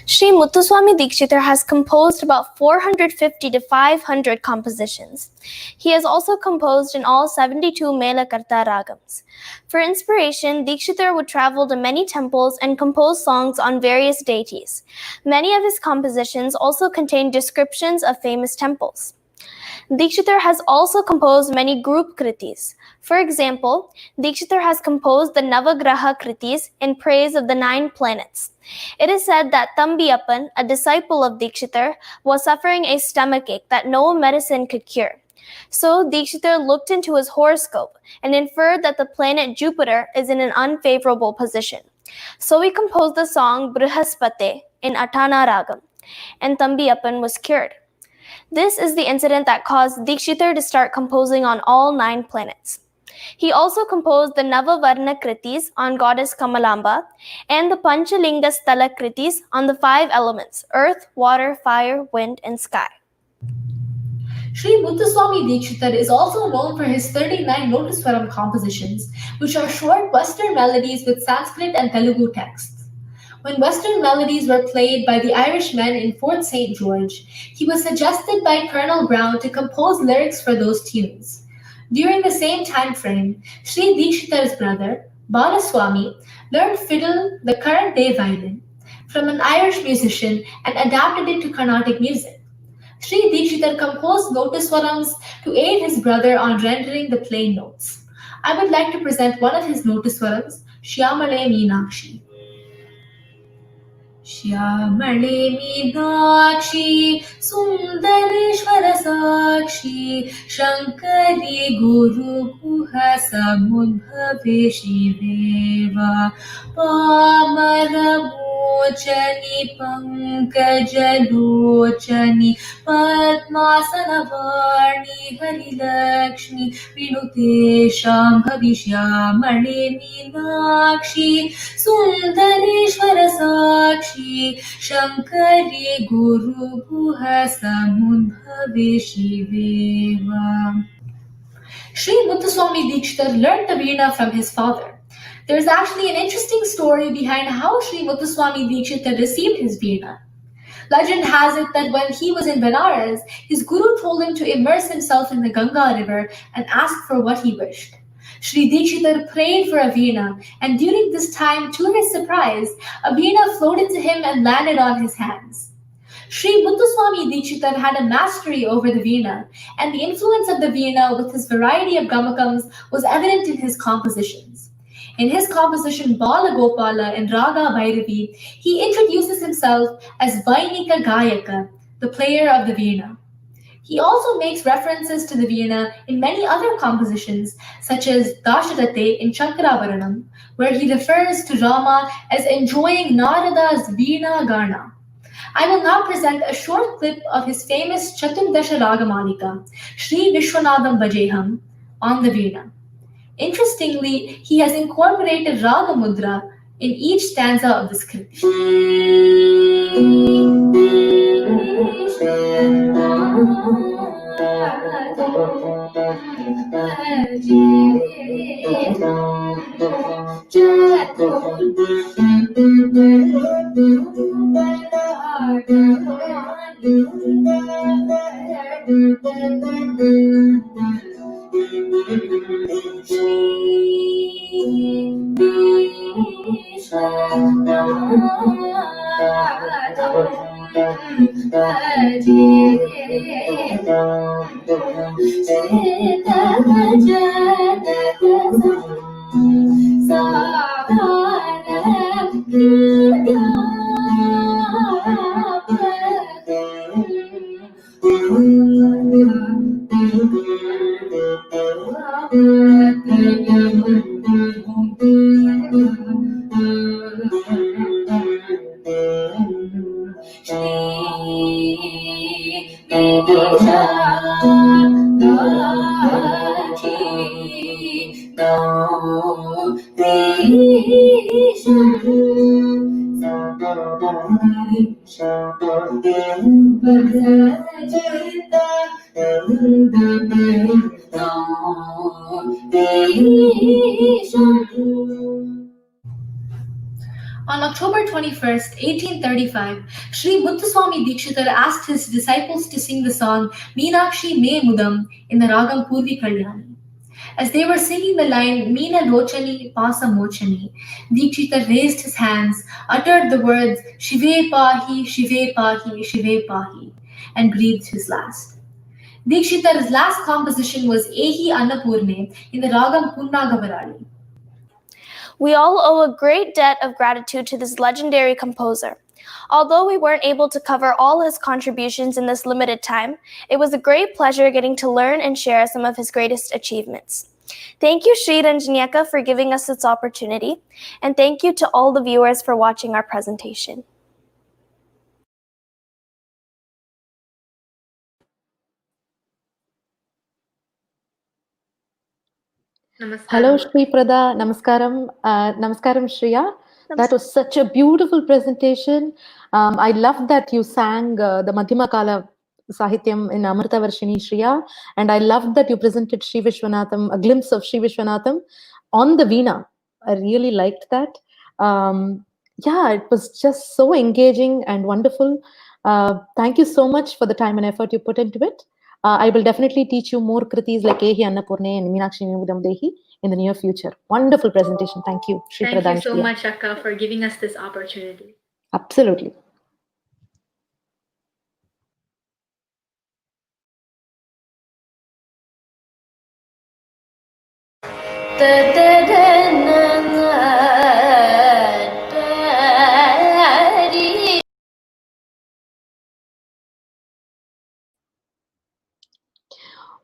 Sri Muthuswami Dikshitar has composed about 450 to 500 compositions. He has also composed in all 72 Melakarta ragams. For inspiration, Dikshitar would travel to many temples and compose songs on various deities. Many of his compositions also contain descriptions of famous temples. Dikshitar has also composed many group kritis. For example, Dikshitar has composed the Navagraha kritis in praise of the 9 planets. It is said that Thambiyappan, a disciple of Dikshitar, was suffering a stomachache that no medicine could cure. So Dikshitar looked into his horoscope and inferred that the planet Jupiter is in an unfavorable position. So he composed the song Brihaspate in Archana Ragam, and Thambiyappan was cured. This is the incident that caused Dikshitar to start composing on all 9 planets. He also composed the Navavarna Kritis on goddess Kamalamba and the Panchalinga Sthala Kritis on the 5 elements, earth, water, fire, wind, and sky. Sri Muthuswami Dikshitar is also known for his 39 Notaswaram compositions, which are short Western melodies with Sanskrit and Telugu texts. When Western melodies were played by the Irishmen in Fort St. George, he was suggested by Colonel Brown to compose lyrics for those tunes. During the same time frame, Sri Dikshitar's brother, Balaswami, learned fiddle, the current-day violin, from an Irish musician and adapted it to Carnatic music. Sri Dikshitar composed Notaswarams to aid his brother on rendering the plain notes. I would like to present one of his Notaswarams, Shyamale Meenakshi. Shyamale Meenakshi, Sundareshwara Sakshi, Shankari Guru Guha Samudbhave Shiveva, Pamara Mochani Pankajalochani, Padmasana Varni Harilakshmi, Vinute Shambhavi Shyamale Meenakshi, Sundareshwara Sakshi, Shankari Guru Guha Samudbhave Shiveva. Sri Muthuswami Dikshitar learned the veena from his father. There is actually an interesting story behind how Sri Muthuswami Dikshitar received his veena. Legend has it that when he was in Benares, his guru told him to immerse himself in the Ganga river and ask for what he wished. Sri Dikshitar prayed for a veena, and during this time, to his surprise, a veena floated to him and landed on his hands. Sri Muthuswami Dikshitar had a mastery over the veena, and the influence of the veena with his variety of gamakams was evident in his compositions. In his composition Bala Gopala in Raga Bhairavi, he introduces himself as Vainika Gayaka, the player of the veena. He also makes references to the veena in many other compositions, such as Dasharate in Varnam, where he refers to Rama as enjoying Narada's veena gana. I will now present a short clip of his famous Chaturdasha Ragamalika, Sri Vishwanadam Bajeham, on the veena. Interestingly, he has incorporated Raga Mudra in each stanza of the script. On October 21st, 1835, Sri Muthuswami Dikshitar asked his disciples to sing the song Meenakshi Me Mudam in the Ragam Purvi Kalyani. As they were singing the line Meena Lochani Pasa Mochani, Dikshitar raised his hands, uttered the words Shive Pahi, Shive Pahi, Shive Pahi, and breathed his last. Dikshitar's last composition was Ehi Annapurne in the Ragam Punnagavarali. We all owe a great debt of gratitude to this legendary composer. Although we weren't able to cover all his contributions in this limited time, it was a great pleasure getting to learn and share some of his greatest achievements. Thank you, Sriranjani, for giving us this opportunity, and thank you to all the viewers for watching our presentation. Hello, Sripradha. Namaskaram. Namaskaram, Shreya. That was such a beautiful presentation. I love that you sang the Madhyama Kala Sahityam in Amrita Varshini Shriya. And I love that you presented Sri Vishwanatham, a glimpse of Sri Vishwanatham on the Veena. I really liked that. Yeah, it was just so engaging and wonderful. Thank you so much for the time and effort you put into it. I will definitely teach you more kritis like Ehi Annapurne and Meenakshi Nimudam Dehi in the near future. Wonderful presentation. Thank you. Thank you so much, Akka, for giving us this opportunity. Absolutely.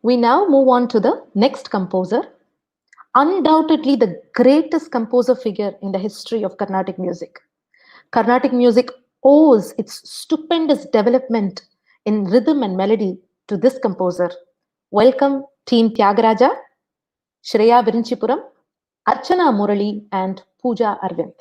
We now move on to the next composer, undoubtedly the greatest composer figure in the history of Carnatic music. Carnatic music owes its stupendous development in rhythm and melody to this composer. Welcome Team Tyagaraja, Shreya Virinchipuram, Archana Murali and Pooja Arvind.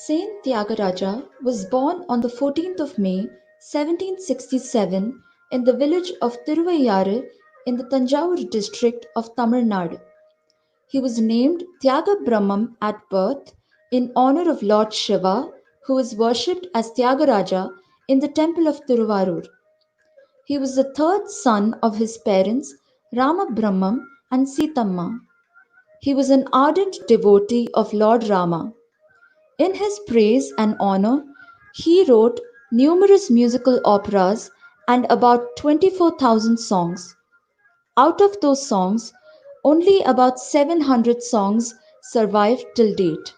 Saint Tyagaraja was born on the 14th of May 1767 in the village of Tiruvayyaru in the Tanjavur district of Tamil Nadu. He was named Tyaga Brahmam at birth in honor of Lord Shiva, who is worshipped as Tyagaraja in the temple of Tiruvarur. He was the third son of his parents Rama Brahmam and Sitamma. He was an ardent devotee of Lord Rama. In his praise and honor, he wrote numerous musical operas and about 24,000 songs. Out of those songs, only about 700 songs survive till date.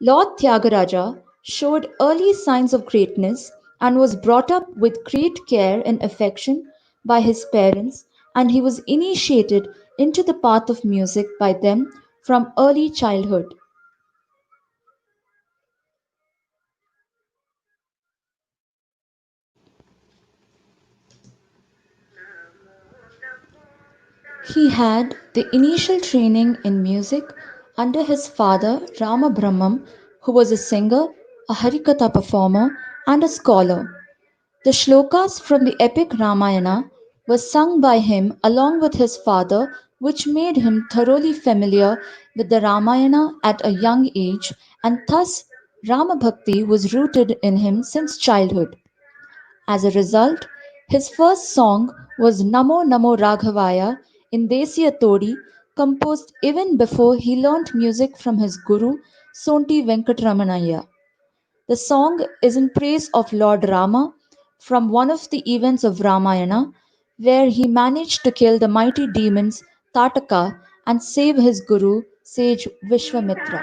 Lord Tyagaraja showed early signs of greatness and was brought up with great care and affection by his parents, and he was initiated into the path of music by them from early childhood. He had the initial training in music under his father Rama Brahmam, who was a singer, a Harikatha performer, and a scholar. The shlokas from the epic Ramayana were sung by him along with his father, which made him thoroughly familiar with the Ramayana at a young age, and thus Rama Bhakti was rooted in him since childhood. As a result, his first song was Namo Namo Raghavaya in Desiya Todi, composed even before he learnt music from his guru Sonti Venkatramanaya. The song is in praise of Lord Rama from one of the events of Ramayana, where he managed to kill the mighty demons Tataka and save his guru, sage Vishwamitra.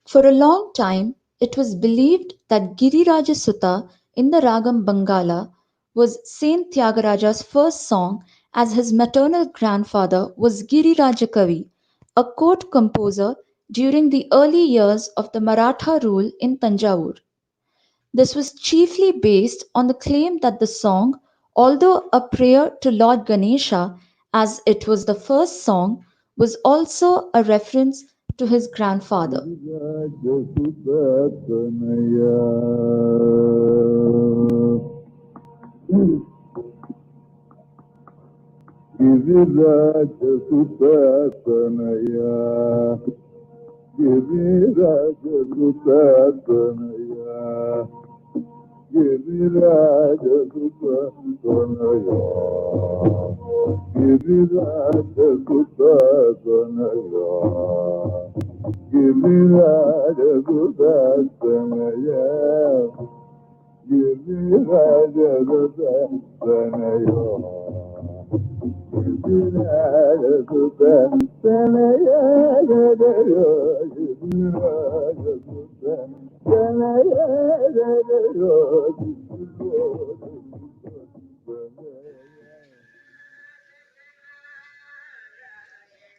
For a long time, it was believed that Giriraja Sutta in the Ragam Bangala was Saint Tyagaraja's first song, as his maternal grandfather was Giriraja Kavi, a court composer during the early years of the Maratha rule in Tanjavur. This was chiefly based on the claim that the song, although a prayer to Lord Ganesha, as it was the first song, was also a reference to his grandfather.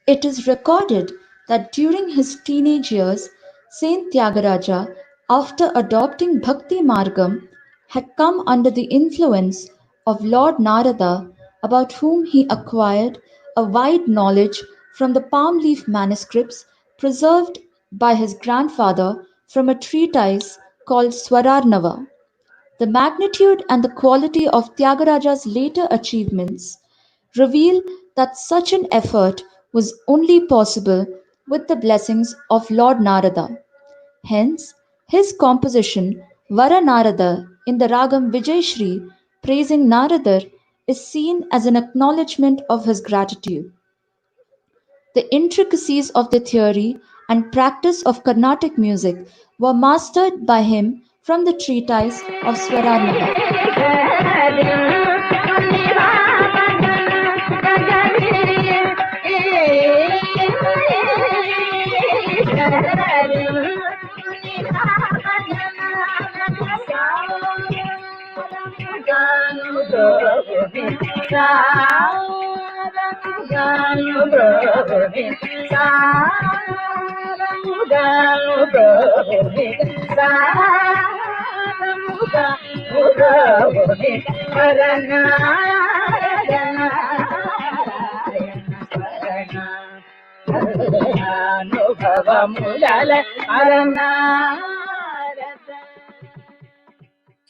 It is recorded that during his teenage years, Saint Tyagaraja, after adopting Bhakti Margam, had come under the influence of Lord Narada, about whom he acquired a wide knowledge from the palm leaf manuscripts preserved by his grandfather from a treatise called Swararnava. The magnitude and the quality of Tyagaraja's later achievements reveal that such an effort was only possible with the blessings of Lord Narada. Hence, his composition Vara Narada in the Ragam Vijayashri praising Naradar is seen as an acknowledgement of his gratitude. The intricacies of the theory and practice of Carnatic music were mastered by him from the treatise of Swararnava.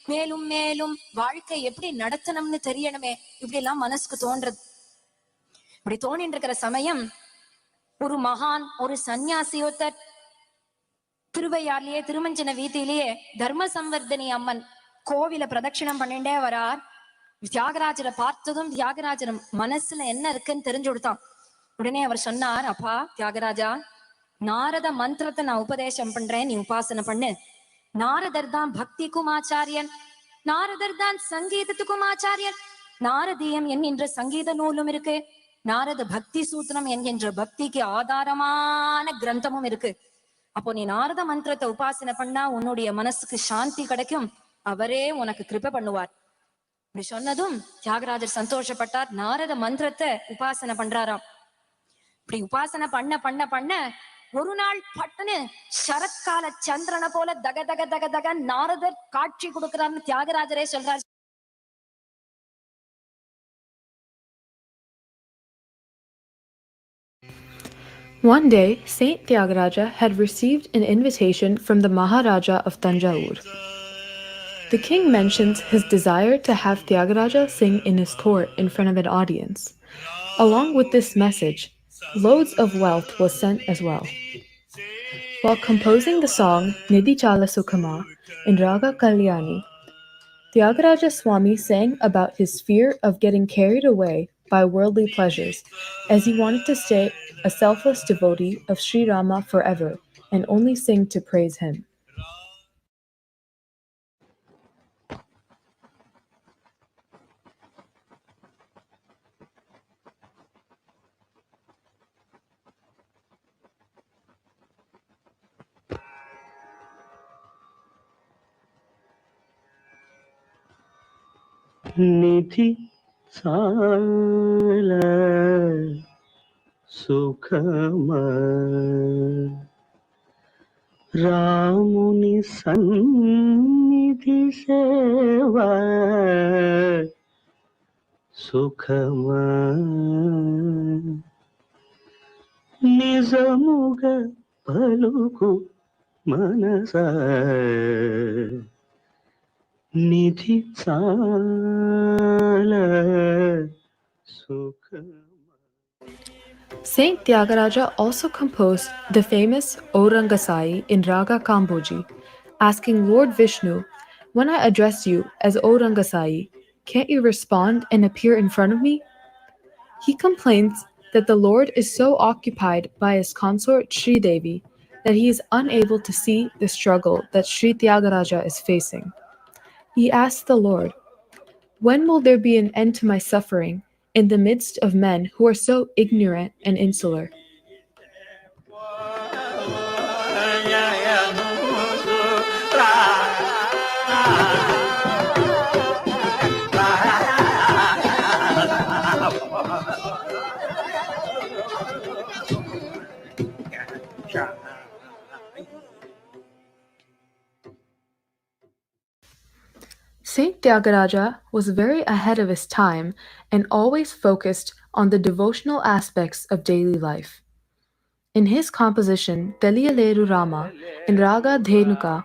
மேலும் மேலும் வாழ்க்கை எப்படி நடத்தணும்னு தெரியணுமே, இப்படி எல்லாம் மனசுக்கு தோன்றது. இப்படி தோணிட்டு இருக்கிற சமயம் ஒரு மகான், ஒரு சன்னியாசி ஒருத்தர் திருவையார்லயே திருமஞ்சன வீதியிலேயே தர்ம சம்வர்தனி அம்மன் கோவில பிரதட்சிணம் பண்ணிட்டே வரார். தியாகராஜரை பார்த்ததும் தியாகராஜர் மனசுல என்ன இருக்குன்னு தெரிஞ்சு கொடுத்தான். உடனே அவர் சொன்னார், அப்பா தியாகராஜா, நாரத மந்திரத்தை நான் உபதேசம் பண்றேன், நீ உபாசனை பண்ணு. நாரதர் தான் பக்திக்கும் ஆச்சாரியன், நாரதர் தான் சங்கீதத்துக்கும் ஆச்சாரியன். நாரதீயம் என்கின்ற சங்கீத நூலும் இருக்கு, நாரத பக்தி சூத்திரம் என்கின்ற பக்திக்கு ஆதாரமான கிரந்தமும் இருக்கு. அப்போ நீ நாரத மந்திரத்தை உபாசனை பண்ணா உன்னுடைய மனசுக்கு சாந்தி கிடைக்கும், அவரே உனக்கு கிருபை பண்ணுவார். இப்படி சொன்னதும் தியாகராஜர் சந்தோஷப்பட்டார். நாரத மந்திரத்தை உபாசனை பண்றாராம். இப்படி உபாசனை பண்ண பண்ண பண்ண ஒரு நாள் பட்டுன்னு சரத்கால சந்திரனை போல தக தக தக தக நாரதர் காட்சி கொடுக்கிறார்னு தியாகராஜரே சொல்றார். One day, Saint Tyagaraja had received an invitation from the Maharaja of Tanjavur. The king mentions his desire to have Tyagaraja sing in his court in front of an audience. Along with this message, loads of wealth was sent as well. While composing the song Nidhi Chala Sukhama in Raga Kalyani, Tyagaraja Swami sang about his fear of getting carried away by worldly pleasures, as he wanted to stay a selfless devotee of Srirama forever and only sing to praise him. Nidhi Chala Sukhama Ramuni Sannidhi Seva Sukhama Nizamuga Paluku Manasa Nidhi Chala Sukhama. Saint Tyagaraja also composed the famous Aurangasai in Raga Kamboji, asking Lord Vishnu, "When I address you as Aurangasai, can't you respond and appear in front of me?" He complains that the Lord is so occupied by his consort Sri Devi that he is unable to see the struggle that Sri Tyagaraja is facing. He asks the Lord, "When will there be an end to my suffering in the midst of men who are so ignorant and insular?" Saint Tyagaraja was very ahead of his time and always focused on the devotional aspects of daily life. In his composition Teliyaleru Rama in Raga Dhenuka,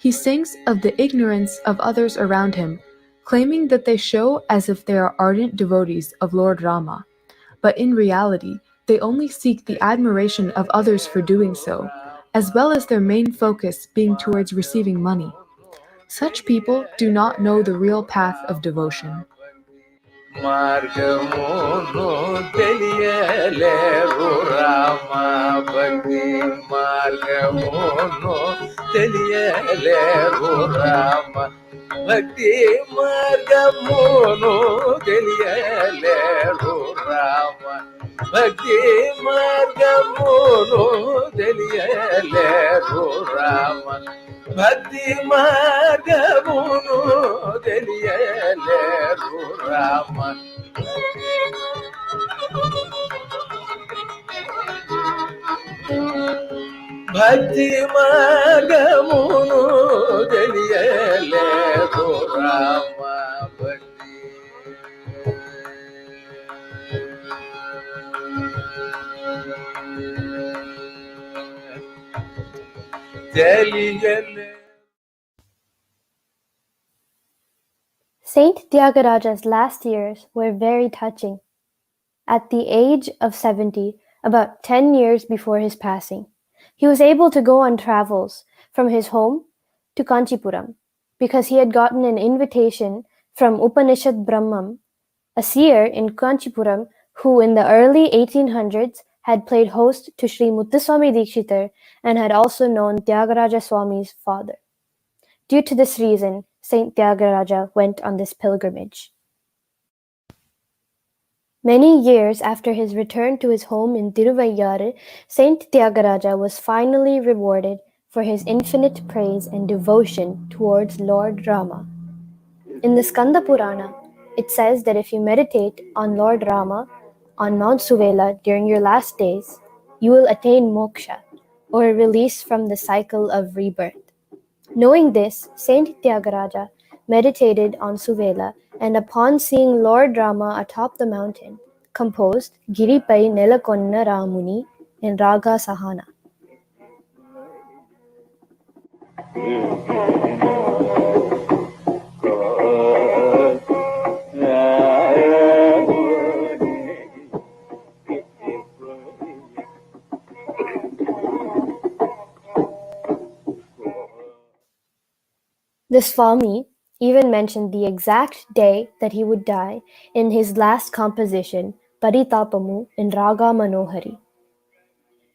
he sings of the ignorance of others around him, claiming that they show as if they are ardent devotees of Lord Rama, but in reality they only seek the admiration of others for doing so, as well as their main focus being towards receiving money. Such people do not know the real path of devotion. మార్గమును తెలియలేరు రామ భక్తి మార్గమును తెలియలేరు రామ భక్తి మార్గమును తెలియలేరు రామ భక్తి మార్గమును తెలియలేరు రామ భక్తి మార్గమును తెలియలేరు రామ భక్తి మార్గమును తెలియలేరు రామ భక్తి తెలియలే Saint Tyagaraja's last years were very touching. At the age of 70, about 10 years before his passing, he was able to go on travels from his home to Kanchipuram because he had gotten an invitation from Upanishad Brahmam, a seer in Kanchipuram who in the early 1800s had played host to Sri Muthuswami Dikshitar and had also known Tyagaraja Swami's father. Due to this reason, Saint Tyagaraja went on this pilgrimage. Many years after his return to his home in Tiruvayyaru, Saint Tyagaraja was finally rewarded for his infinite praise and devotion towards Lord Rama. In the Skanda Purana, it says that if you meditate on Lord Rama on Mount Suvela during your last days, you will attain moksha, or release from the cycle of rebirth. Knowing this, Saint Tyagaraja meditated on Suvela and upon seeing Lord Rama atop the mountain, composed Giripai Nelakonna Ramuni in Raga Sahana. The Swami even mentioned the exact day that he would die in his last composition, Paritapamu in Raga Manohari.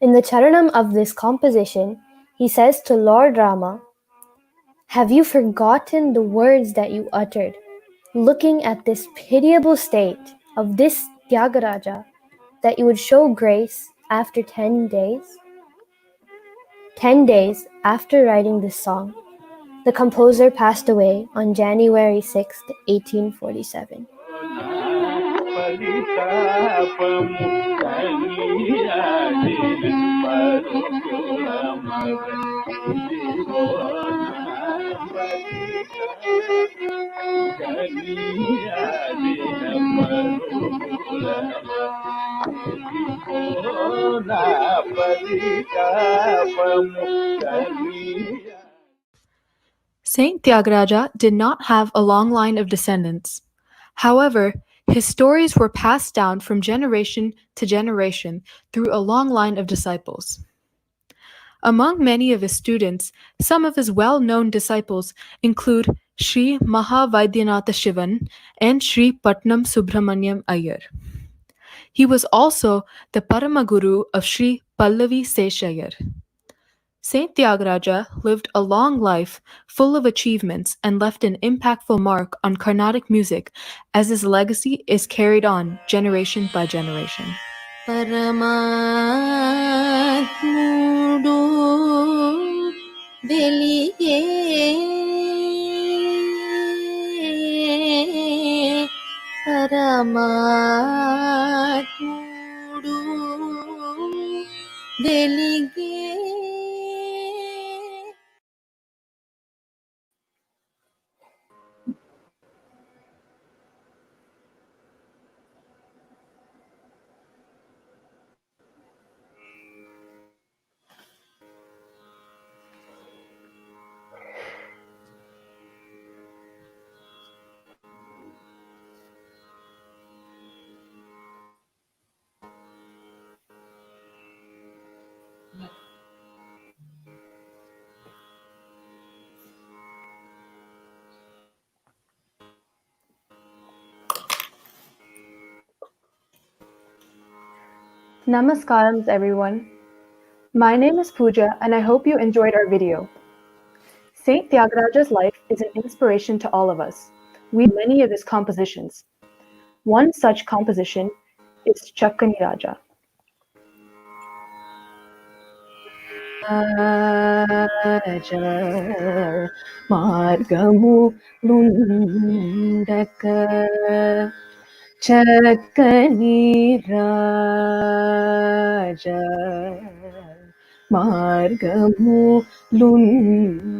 In the charanam of this composition, he says to Lord Rama, "Have you forgotten the words that you uttered, looking at this pitiable state of this Tyagaraja, that you would show grace after 10 days? 10 days after writing this song, the composer passed away on January 6th, 1847. Saint Tyagaraja did not have a long line of descendants. However, his stories were passed down from generation to generation through a long line of disciples. Among many of his students, some of his well-known disciples include Sri Mahavaidyanatha Shivan and Sri Patnam Subrammanyam Iyer. He was also the Paramaguru of Sri Pallavi Seshayar. Saint Tyagaraja lived a long life full of achievements and left an impactful mark on Carnatic music as his legacy is carried on generation by generation. Paramatmudu velige Paramatmudu velige. Namaskarams everyone. My name is Pooja and I hope you enjoyed our video. Saint Tyagaraja's life is an inspiration to all of us. We have many of his compositions. One such composition is Chakkani Raja. Margamu Lundaka Chakkani Raja Margamu Lundaka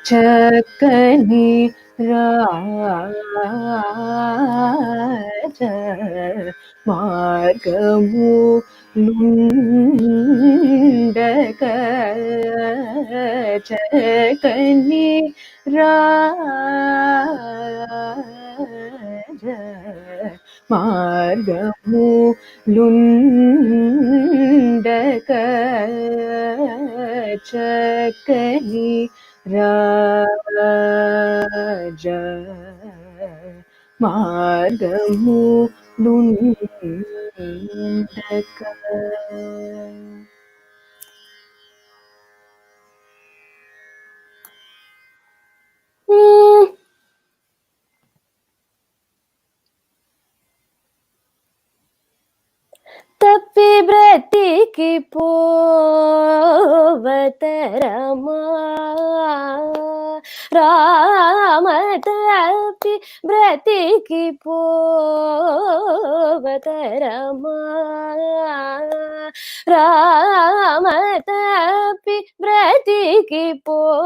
Chakkani Raja Margamu Lundaka Chakkani Raja Margamu Lundaka Chakkani Raja Margamu Lundaka. తప్పి బ్రతికి పోవతరమా రామ తప్పి బ్రతికి పోవతరమా రామ తప్పి బ్రతికి పోవతరమా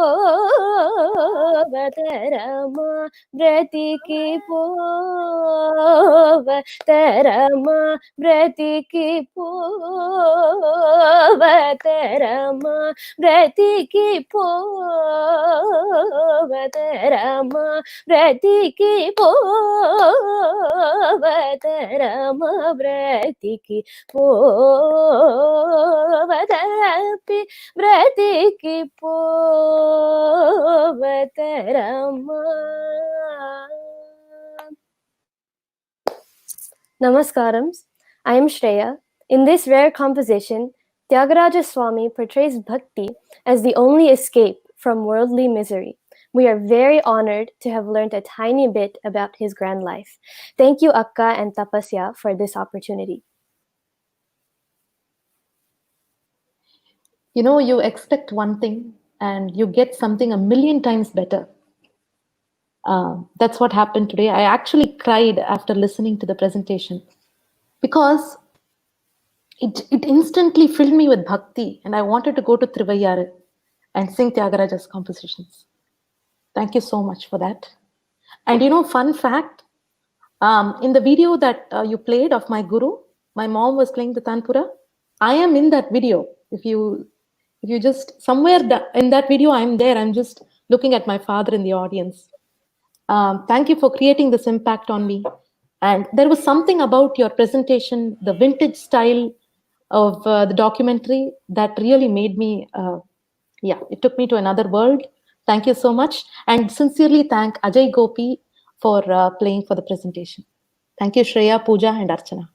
బ్రతికి పోవతరమా బ్రతికి పోవతరమా బ్రతికి పోవతరమా బ్రతికి పోవతరమా బ్రతికి పోవతరపి బ్రతికి పోవతరమా. Namaskaram. I am Shreya. In this rare composition, Tyagaraja Swami portrays bhakti as the only escape from worldly misery. We are very honored to have learned a tiny bit about his grand life. Thank you, Akka and Tapasya, for this opportunity. You know, you expect one thing and you get something a million times better. That's what happened today. I actually cried after listening to the presentation because it instantly filled me with bhakti, and I wanted to go to Thiruvayyaru and sing Tyagaraja's compositions. Thank you so much for that. And you know, fun fact, in the video that you played of my guru, my mom was playing the Tanpura. I am in that video. If you just somewhere in that video, I'm there. I'm just looking at my father in the audience. Thank you for creating this impact on me. And there was something about your presentation, the vintage style of the documentary that really made me, it took me to another world. Thank you so much. And sincerely thank Ajay Gopi for playing for the presentation. Thank you, Shreya, Pooja, and Archana.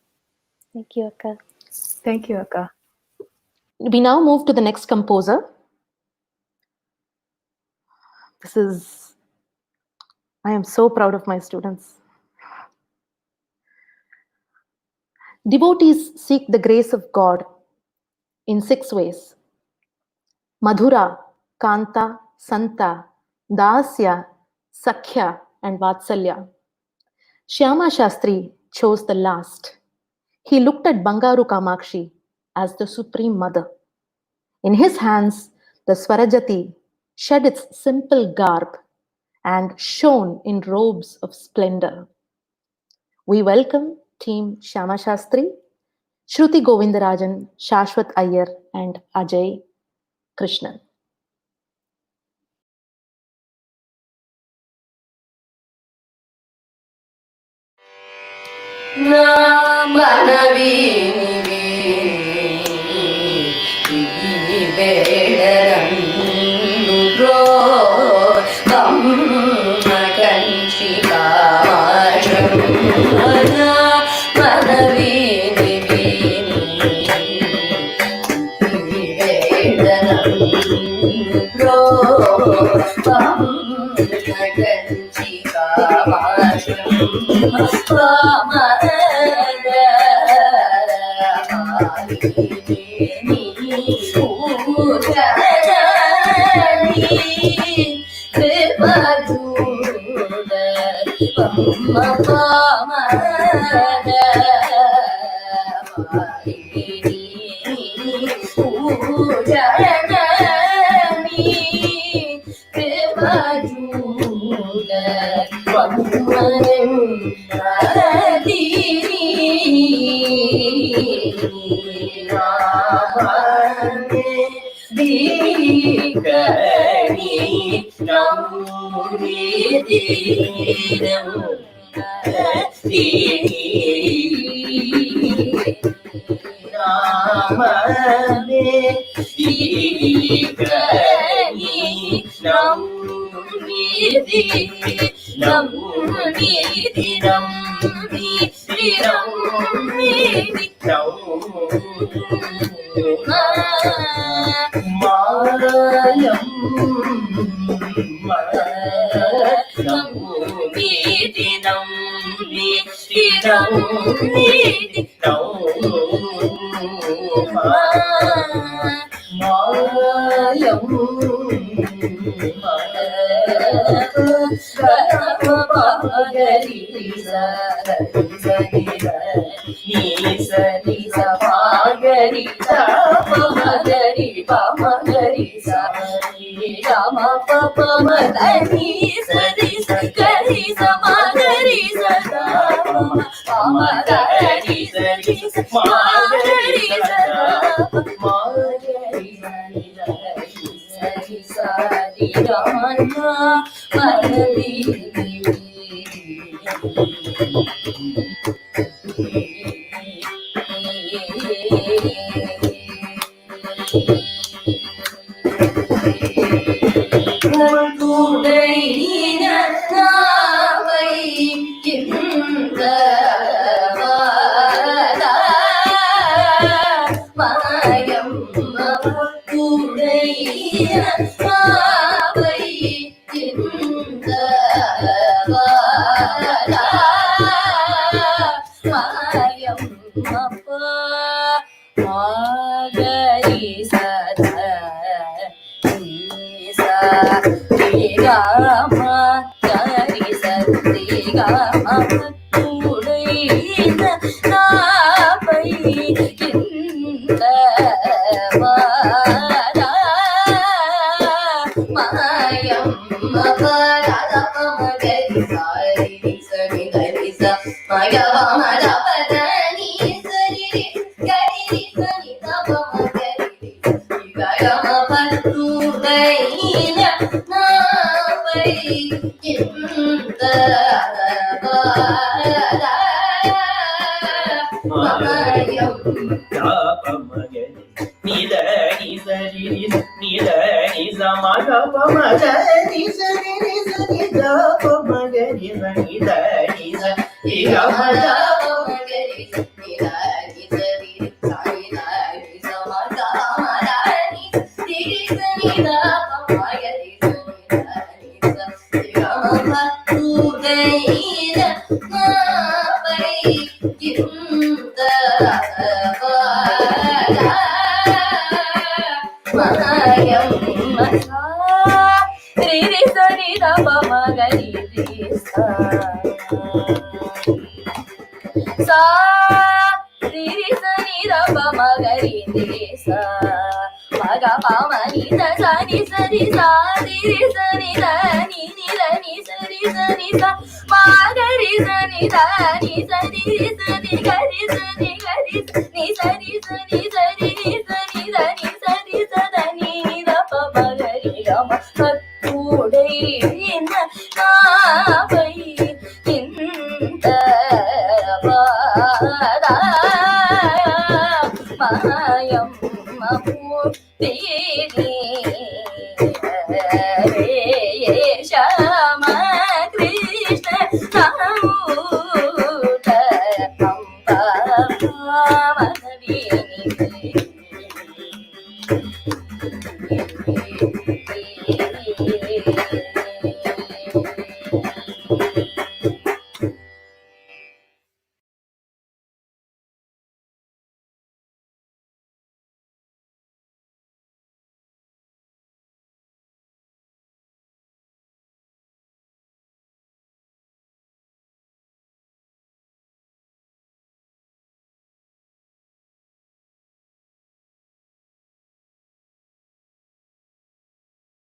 Thank you, Akka. Thank you, Akka. We now move to the next composer. I am so proud of my students. Devotees seek the grace of God in 6 ways: Madhura, Kanta, Santa, Dasya, Sakhya, and Vatsalya. Shyama Shastri chose the last. He looked at Bangaru Kamakshi as the Supreme Mother. In his hands, the Swarajati shed its simple garb and shone in robes of splendor. We welcome Team Shyama Shastri, Shruti Govindarajan, Shashvath Iyer, and Ajay Krishnan.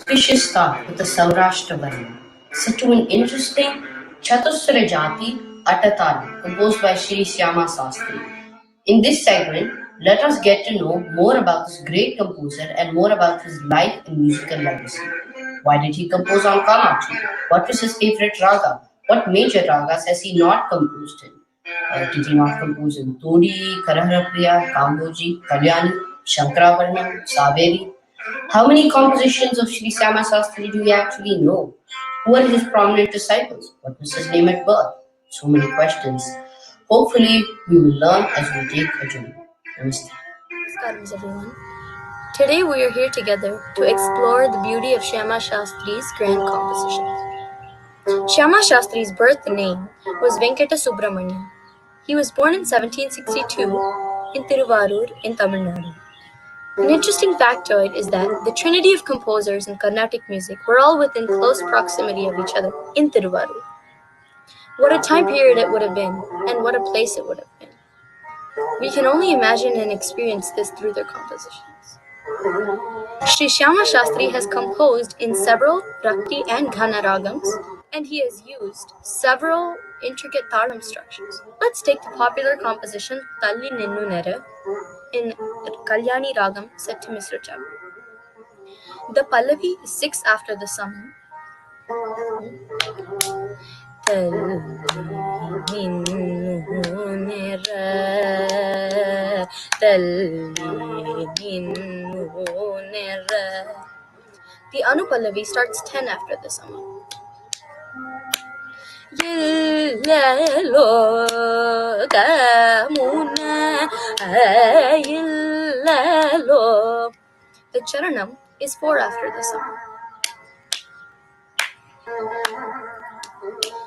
We should start with the Sowrashtram Varnam, set to an interesting Chatusra Jati Atatala composed by Shyama Shastri. In this segment, let us get to know more about this great composer and more about his life and musical legacy. Why did he compose on Kamachi? What was his favorite raga? What major ragas has he not composed in? Did he not compose in Todi, Karaharapriya, Kamboji, Kalyani, Shankaravarnam, Saveri? How many compositions of Sri Shyama Shastri do we actually know? Who are his prominent disciples? What was his name at birth? So many questions. Hopefully, we will learn as we take a journey. Namaste. Namaskaram, everyone. Today we are here together to explore the beauty of Shyama Shastri's grand compositions. Shyama Shastri's birth name was Venkata Subrammanyaya. He was born in 1762 in Tiruvarur in Tamil Nadu. An interesting factoid is that the trinity of composers in Carnatic music were all within close proximity of each other in Tiruvarur. What a time period it would have been, and what a place it would have been. We can only imagine and experience this through their compositions. Sri Shyama Shastri has composed in several Rakti and Ghana ragams, and he has used several intricate talam structures. Let's take the popular composition Talli Ninnu Nera in Kalyani ragam set to Misra Chab. The Pallavi is 6 after the Samam. The Anupallavi starts 10 after the Sama. The Charanam is 4 after the Sama.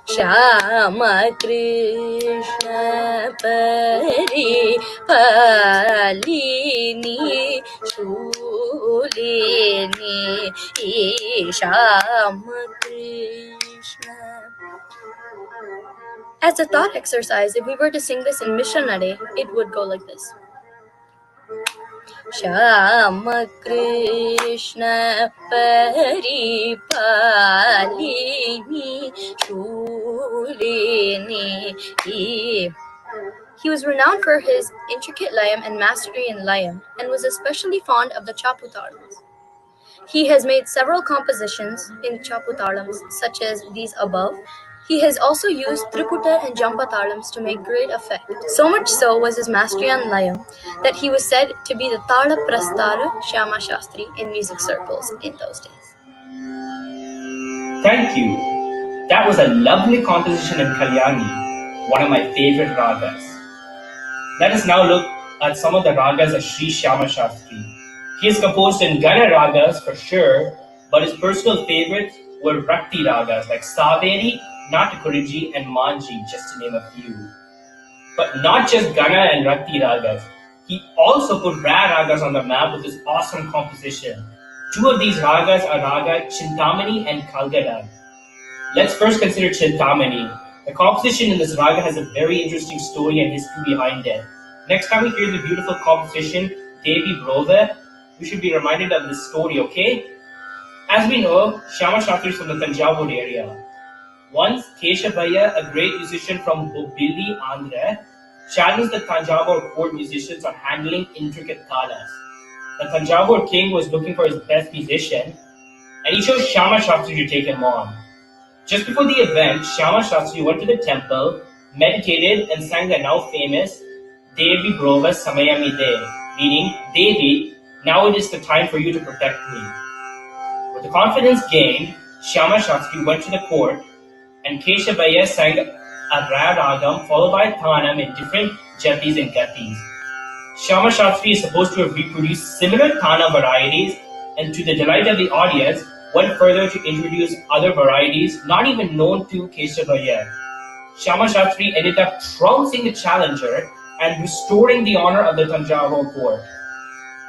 Shama Krishna Pari Palini Shulini Shama Krishna. As a thought exercise, if we were to sing this in Mishanade, it would go like this. Shama Krishna Pari Palini Shulini. He was renowned for his intricate layam and mastery in layam, and was especially fond of the chaputalams. He has made several compositions in chaputalams, such as these above. He has also used triputa and jampatalams to make great effect. So much so was his mastery on layam that he was said to be the Tala Prastara Shyama Shastri in music circles in those days. Thank you. That was a lovely composition in Kalyani, one of my favorite ragas. Let us now look at some of the ragas of Sri Shyama Shastri. He is composed in Gana ragas for sure, but his personal favorites were Rakti ragas like Saveri, Natakuriji, and Manji, just to name a few. But not just Gana and Rakti ragas. He also put rare ragas on the map with his awesome composition. 2 of these ragas are Raga Chintamani and Kalgada. Let's first consider Chintamani. The composition in this raga has a very interesting story and history behind it. Next time we hear the beautiful composition Devi Brova, we should be reminded of this story, okay? As we know, Shyama Shastri is from the Tanjavur area. Once, Keshavaya, a great musician from Bobili, Andhra, challenged the Tanjavur court musicians on handling intricate talas. The Tanjavur king was looking for his best musician, and he chose Shyama Shastri to take him on. Just before the event, Shyama Shastri went to the temple, meditated, and sang the now famous Devi Brova Samayamide, meaning, Devi, now it is the time for you to protect me. With the confidence gained, Shyama Shastri went to the court, and Keshavaya sang a rare ragam followed by a tanam in different jatis and gatis. Shyama Shastri is supposed to have reproduced similar tana varieties, and to the delight of the audience, went further to introduce other varieties not even known to Keshavaya. Shyama Shastri ended up trouncing the challenger and restoring the honor of the Tanjavur court.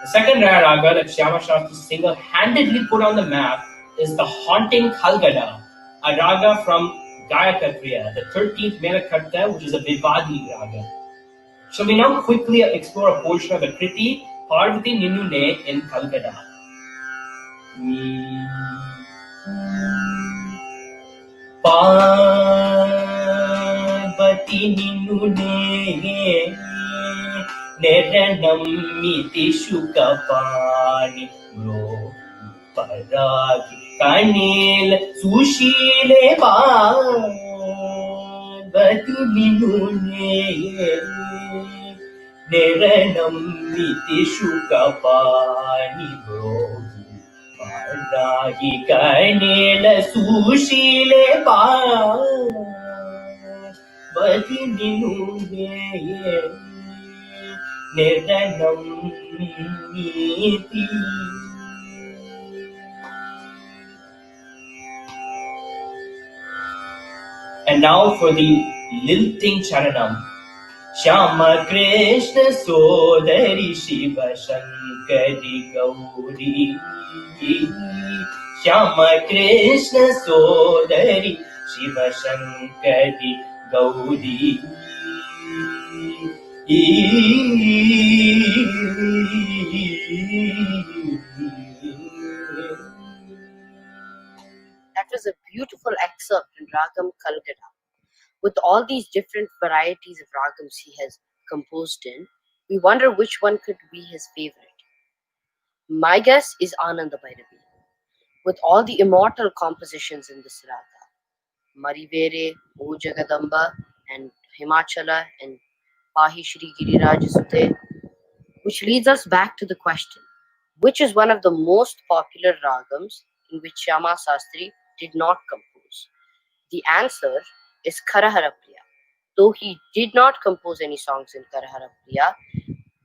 The second rare raga that Shyama Shastri single-handedly put on the map is the haunting Kalgada, a raga from Gayakatriya, the 13th Melakatta, which is a Vivadi raga. Shall we now quickly explore a portion of the Kriti Parvati Ninune in Kalgada? Parvati ninune neranam iti shukapani bro paragi kanil sushile parvati ninune neranam iti shukapani bro Paragi kanila sushile parvati ninune neranam iti. And now for the lilting charanam. Shyama Krishna Sodari Shiva Shankari Gauri. Shyama Krishna Sodari Shiva Shankari Gauri. That was a beautiful excerpt in Ragam Kalgada. With all these different varieties of ragams he has composed in, we wonder which one could be his favorite. My guess is Ananda Bhairavi. With all the immortal compositions in this raga, Marivere, O Jagadamba, and Himachala, and Pahi Shri Giriraj Sute, which leads us back to the question, which is one of the most popular ragams in which Shyama Shastri did not compose? The answer is Karahara Priya. Though he did not compose any songs in Karahara Priya,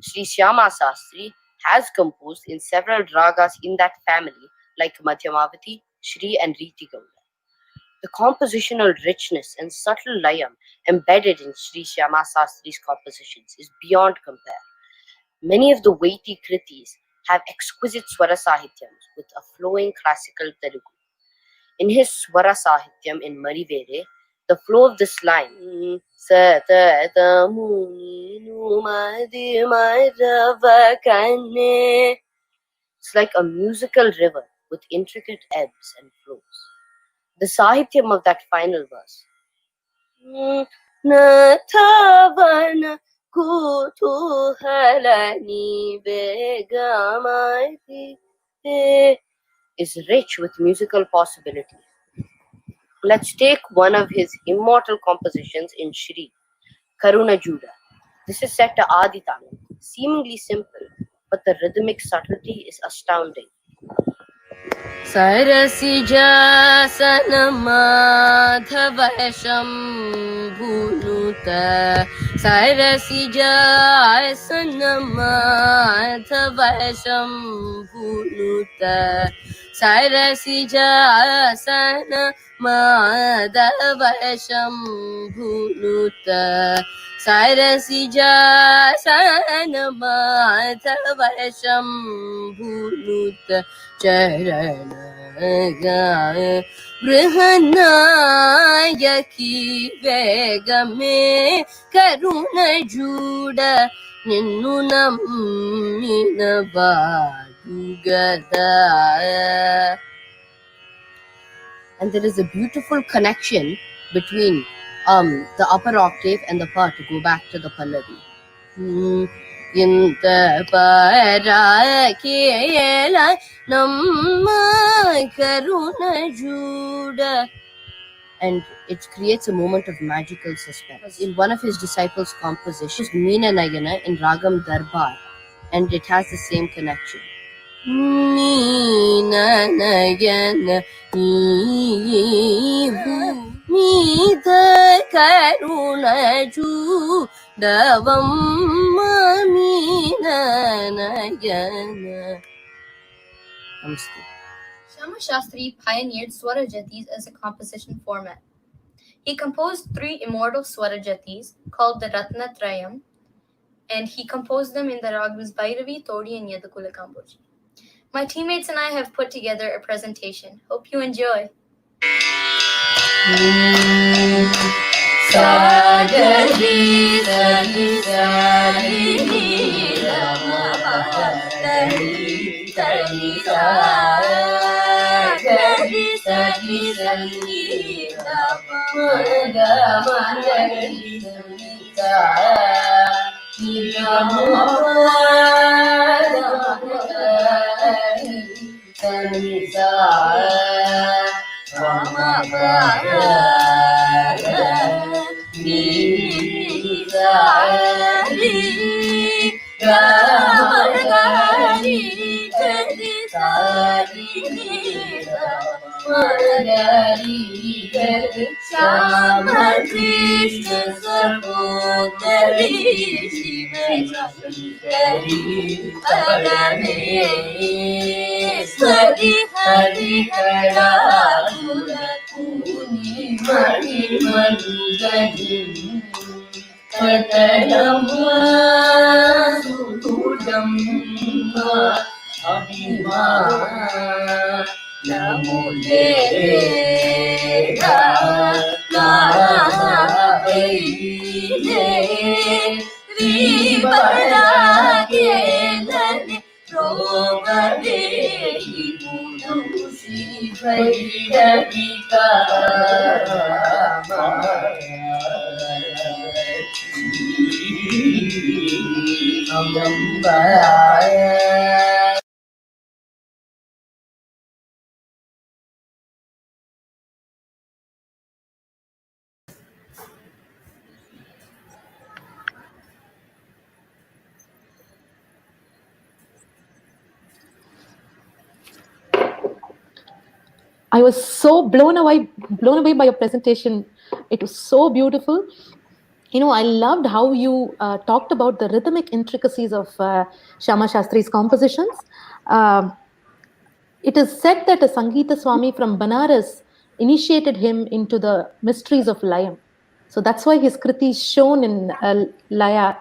Sri Shyama Shastri has composed in several ragas in that family like Madhyamavati, Shri and Riti Gaura. The compositional richness and subtle layam embedded in Sri Shyama Shastri's compositions is beyond compare. Many of the weighty kritis have exquisite swara sahityams with a flowing classical Telugu. In his swara sahityam in Marivere, the flow of this line, it's like a musical river with intricate ebbs and flows. The sahityam of that final verse, Nathavana kutuhalani begamati, is rich with musical possibility. Let's take one of his immortal compositions in Shri, Karuna Juda. This is set to Adi Tamil, seemingly simple, but the rhythmic subtlety is astounding. Sarasijasanamaadhavasham bhunuta Sarasijasanamaadhavasham bhunuta Sarasijasanamaadhavasham bhunuta Sarasijasanamaadhavasham bhunuta Charana Brihanayaki Vegame Karuna Juda Ninunam Minavadugada. And there is a beautiful connection between the upper octave and the pa to go back to the Pallavi. Inta parakela namma karuna juda, and it creates a moment of magical suspense. In one of his disciples' compositions, Meena Nayana in Ragam Darbar, and it has the same connection. Meena Nayana Nida Karuna Juda Davamma Meena Nayana. Namaste. Shyama Shastri pioneered Swarajatis as a composition format. He composed 3 immortal Swarajatis called the Ratnatrayam, and he composed them in the ragas Bhairavi, Todi, and Yadukula Kamboji. My teammates and I have put together a presentation. Hope you enjoy. Sagari sani sani rama Shama Krishna Sapodari Shiveshwari Parameshwari Hari Karakula Kuni Mani Manugani Katadamma Sududamma Abhima Namo Deva Kahaile Ribarake Nane Robade Imunam Sivayidavika Amambaya. I was so blown away by your presentation. It was so beautiful. You know, I loved how you talked about the rhythmic intricacies of Shyama Shastri's compositions. It is said that a Sangeeta Swami from Banaras initiated him into the mysteries of Laya. So that's why his kriti is shown in Laya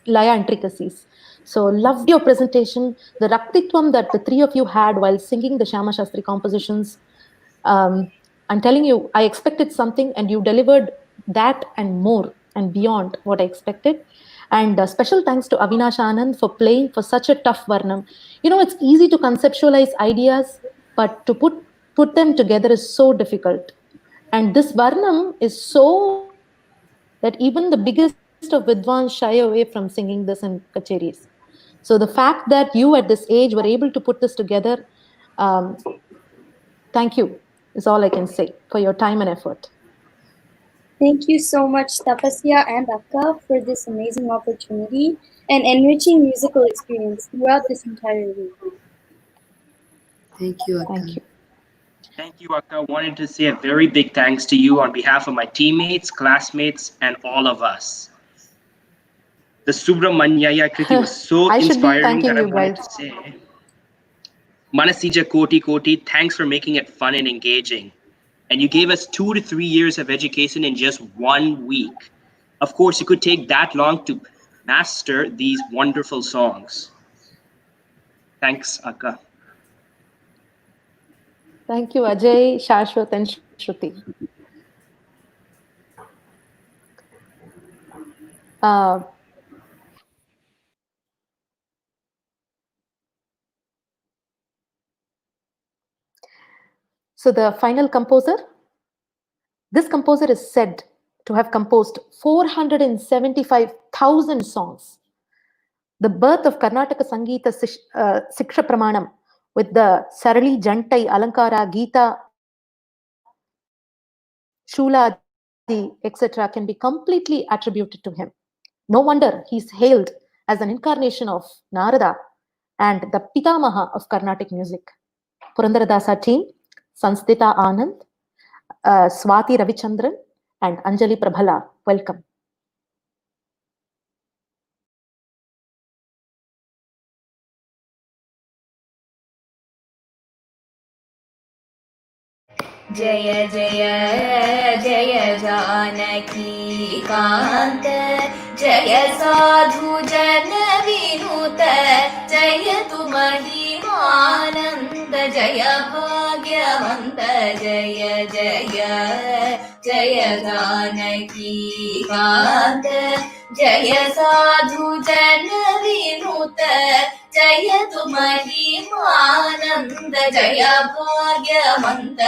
intricacies. So loved your presentation. The Raktitvam that the three of you had while singing the Shyama Shastri compositions. I'm telling you, I expected something and you delivered that and more and beyond what I expected. And special thanks to Avinash Anand for playing for such a tough Varnam. You know, it's easy to conceptualize ideas, but to put them together is so difficult. And this Varnam is so that even the biggest of Vidwans shy away from singing this in kacheris. So the fact that you at this age were able to put this together, thank you is all I can say for your time and effort. Thank you so much, Tapasya and Akka, for this amazing opportunity and enriching musical experience throughout this entire week. Thank you, Akka. Thank you. Thank you, Akka. Wanted to say a very big thanks to you on behalf of my teammates, classmates, and all of us. The Subrammanyaya kriti was so inspiring that I wanted to say, Manasija Koti Koti, thanks for making it fun and engaging. And you gave us 2 to 3 years of education in just 1 week. Of course, it could take that long to master these wonderful songs. Thanks, Akka. Thank you, Ajay, Shashvath, and Shruti. So the final composer, this composer is said to have composed 475,000 songs. The birth of Karnataka Sangeeta Siksha Pramanam with the Sarali, Jantai, Alankara, Gita, Shula, etc. can be completely attributed to him. No wonder he's hailed as an incarnation of Narada and the Pitamaha of Carnatic music. Purandaradasa team, Sansdhitha Anand, Swaathi Ravichandran, and Anjali Prabhala, welcome. Jaya Jaya Jaya Janaki Kanta Jaya Sadhu Jana Vinuta Jaya Tu Mahimananda जय भाग्यवन्त जय जय जय जानकी कान्त जय साधु जन विनुत जय तु महिमानन्द जय भाग्यवन्त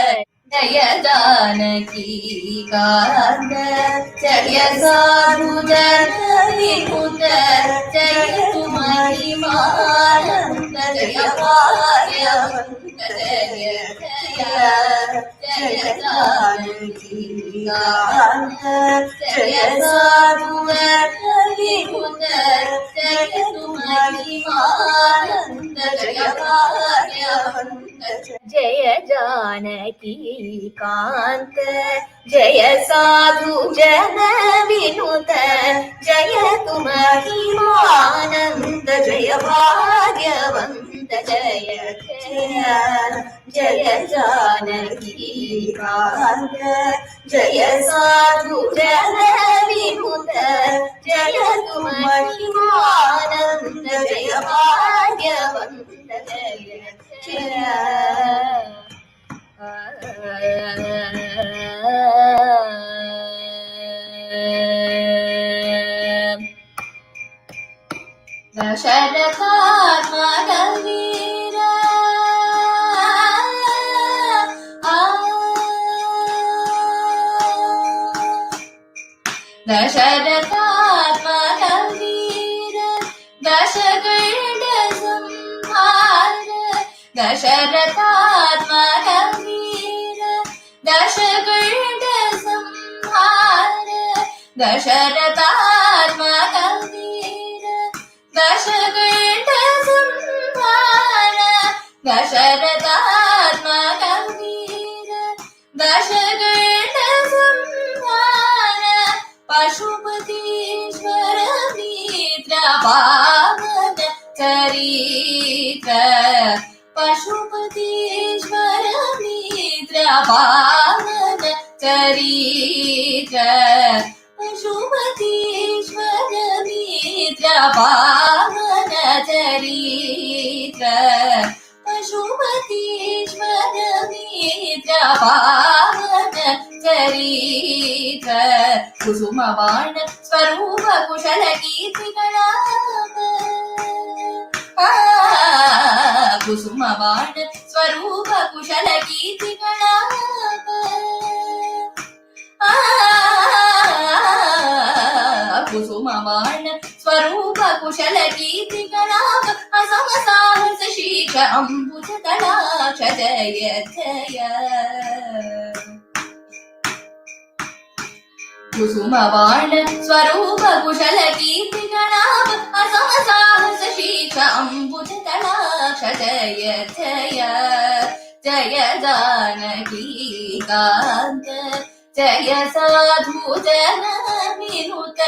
जय जानकी कान्त जय साधु जन विनुत जय तु महिमानन्द जय भाग्यवन्त जय जय जय जानकी कान्त जय साधु जन विनुत जय तु महिमानन्द जय भाग्यवन्त जय जानकी कान्त जय साधु जन विनुत जय तु महिमानन्द जय भाग्यवन्त जय जय जय जानकी कान्त जय साधु जन विनुत जय तु महिमानन्द जय भाग्यवन्त जय जय दशरथात्मकवीर दशरथात्मकवीर दशगण संहार दशरथात्मकवीर दशगण संहार दशरथात्मकवीर दशगण संहार दशरथात्मकवीर दशगण संहार पशुपतीश्वर मित्र पावन चरित्र पशुपतीश्वर मित्र पावन चरित्र पशुपतीश्वर मित्र पावन चरित्र पशुपतीश्वर मित्र पावन चरित्र कुसुमबाण स्वरूप कुशल कीर्तिकलाप कुसुमबाण स्वरूप कुशल कीर्तिकलाप कुसुमबाण स्वरूप कुशल कीर्तिकलाप असम साहस शीर्ष अम्बुज कलाक्ष जय जय कुसुमबाण स्वरूप कुशल कीर्तिकलाप असम साहस शीर्ष अम्बुज कलाक्ष जय जय जय जानकी कान्त जय साधु जन विनुत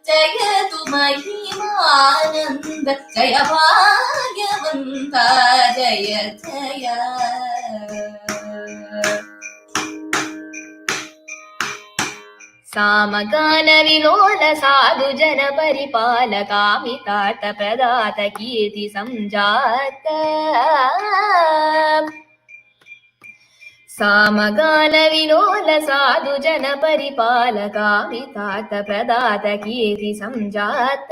जय तु महिमानन्द जय भाग्यवन्त जय जय सामगान विलोल साधु जन परिपालकामितार्थ प्रदात कीर्ति संजात सामगान विलोल साधु जन परिपालकामितार्थ प्रदात कीर्ति संजात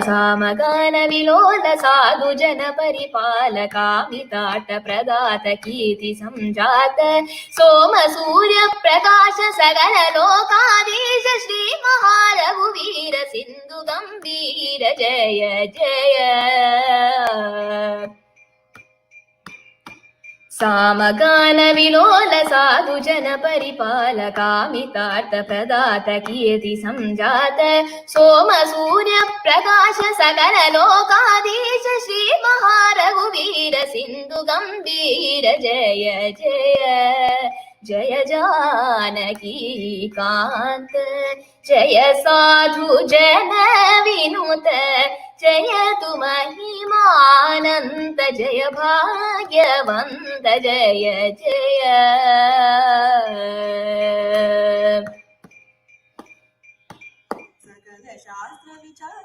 सामगान विलोल साधु जन परिपालकामितार्थ प्रदात कीर्ति संजात सोम सूर्य प्रकाश सकल लोकाधीश श्री महारघुवीर सिंधु गंभीर जय जय सामगान विलोल साधु जन परिपालकामितार्थ प्रदात कीर्ति संजात सोम सूर्य प्रकाश सकल लोकाधीश श्री महारघुवीर सिंधु गंभीर जय जय जय जानकी कान्त जय साधु जन विनुत जय तु महिमानन्द जय भाग्यवन्त जय जय सकल शास्त्र विचार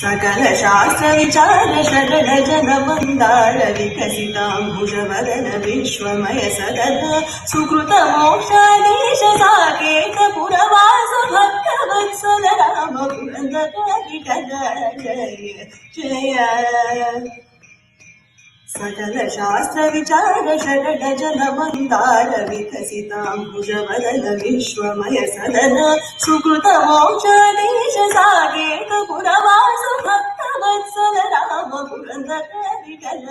सकल शास्त्र विचार शरण जन मंदार विकसितांबुज वदन विश्वमय सदन सुकृत मोक्षाधीश साकेत पुरवास भक्त वत्सल राम पुरंदर विठल जय जय सकल शास्त्र विचार शरण जन मंदार विकसितांबुज वदन विश्वमय सदन सुकृत मोक्षाधीश साकेत पुरवास भक्त वत्सल राम पुरंदर विठल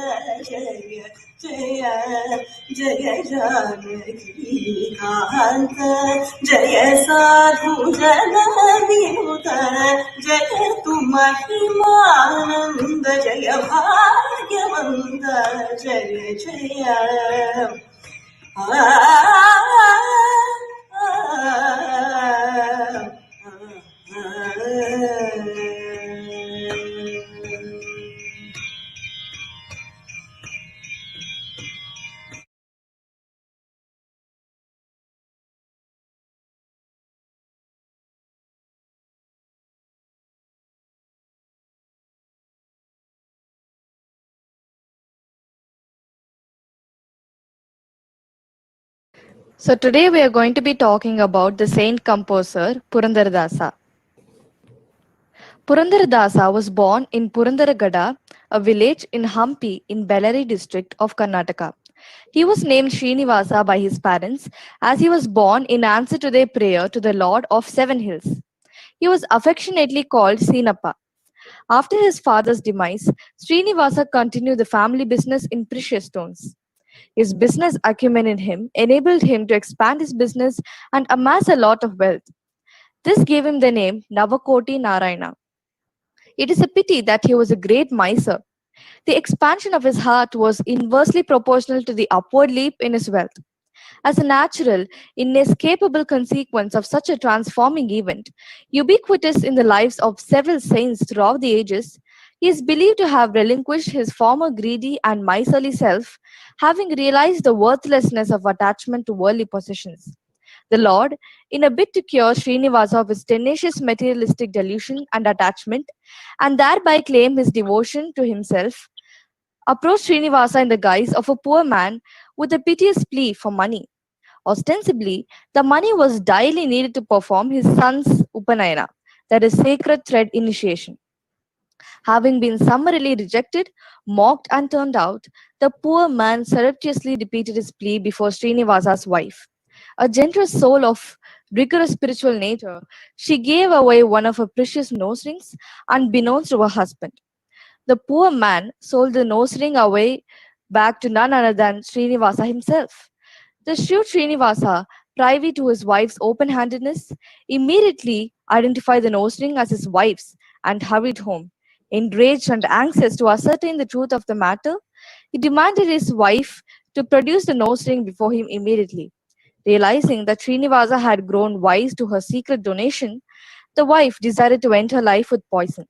जय जय जय जानकी कांत जय साधु जन विनुत जय तु महिमानंद जय भाग्यवंत जय जय So today we are going to be talking about the saint composer Purandaradasa. Purandaradasa was born in Purandaragada, a village in Hampi in Bellary district of Karnataka. He was named Srinivasa by his parents as he was born in answer to their prayer to the Lord of Seven Hills. He was affectionately called Sinappa. After his father's demise, Srinivasa continued the family business in precious stones. His business acumen in him enabled him to expand his business and amass a lot of wealth. This gave him the name Navakoti Narayana. It is a pity that he was a great miser. The expansion of his heart was inversely proportional to the upward leap in his wealth. As a natural, inescapable consequence of such a transforming event, ubiquitous in the lives of several saints throughout the ages, he is believed to have relinquished his former greedy and miserly self, having realized the worthlessness of attachment to worldly possessions. The Lord, in a bid to cure Srinivasa of his tenacious materialistic delusion and attachment, and thereby claim his devotion to himself, approached Srinivasa in the guise of a poor man with a piteous plea for money. Ostensibly, the money was direly needed to perform his son's Upanayana, that is, sacred thread initiation. Having been summarily rejected, mocked, and turned out, the poor man surreptitiously repeated his plea before Srinivasa's wife. A generous soul of rigorous spiritual nature, she gave away one of her precious nose rings unbeknownst to her husband. The poor man sold the nose ring away back to none other than Srinivasa himself. The shrewd Srinivasa, privy to his wife's open-handedness, immediately identified the nose ring as his wife's and hurried home. Enraged and anxious to ascertain the truth of the matter, he demanded his wife to produce the nose ring before him immediately. Realizing that Srinivasa had grown wise to her secret donation, the wife decided to end her life with poison.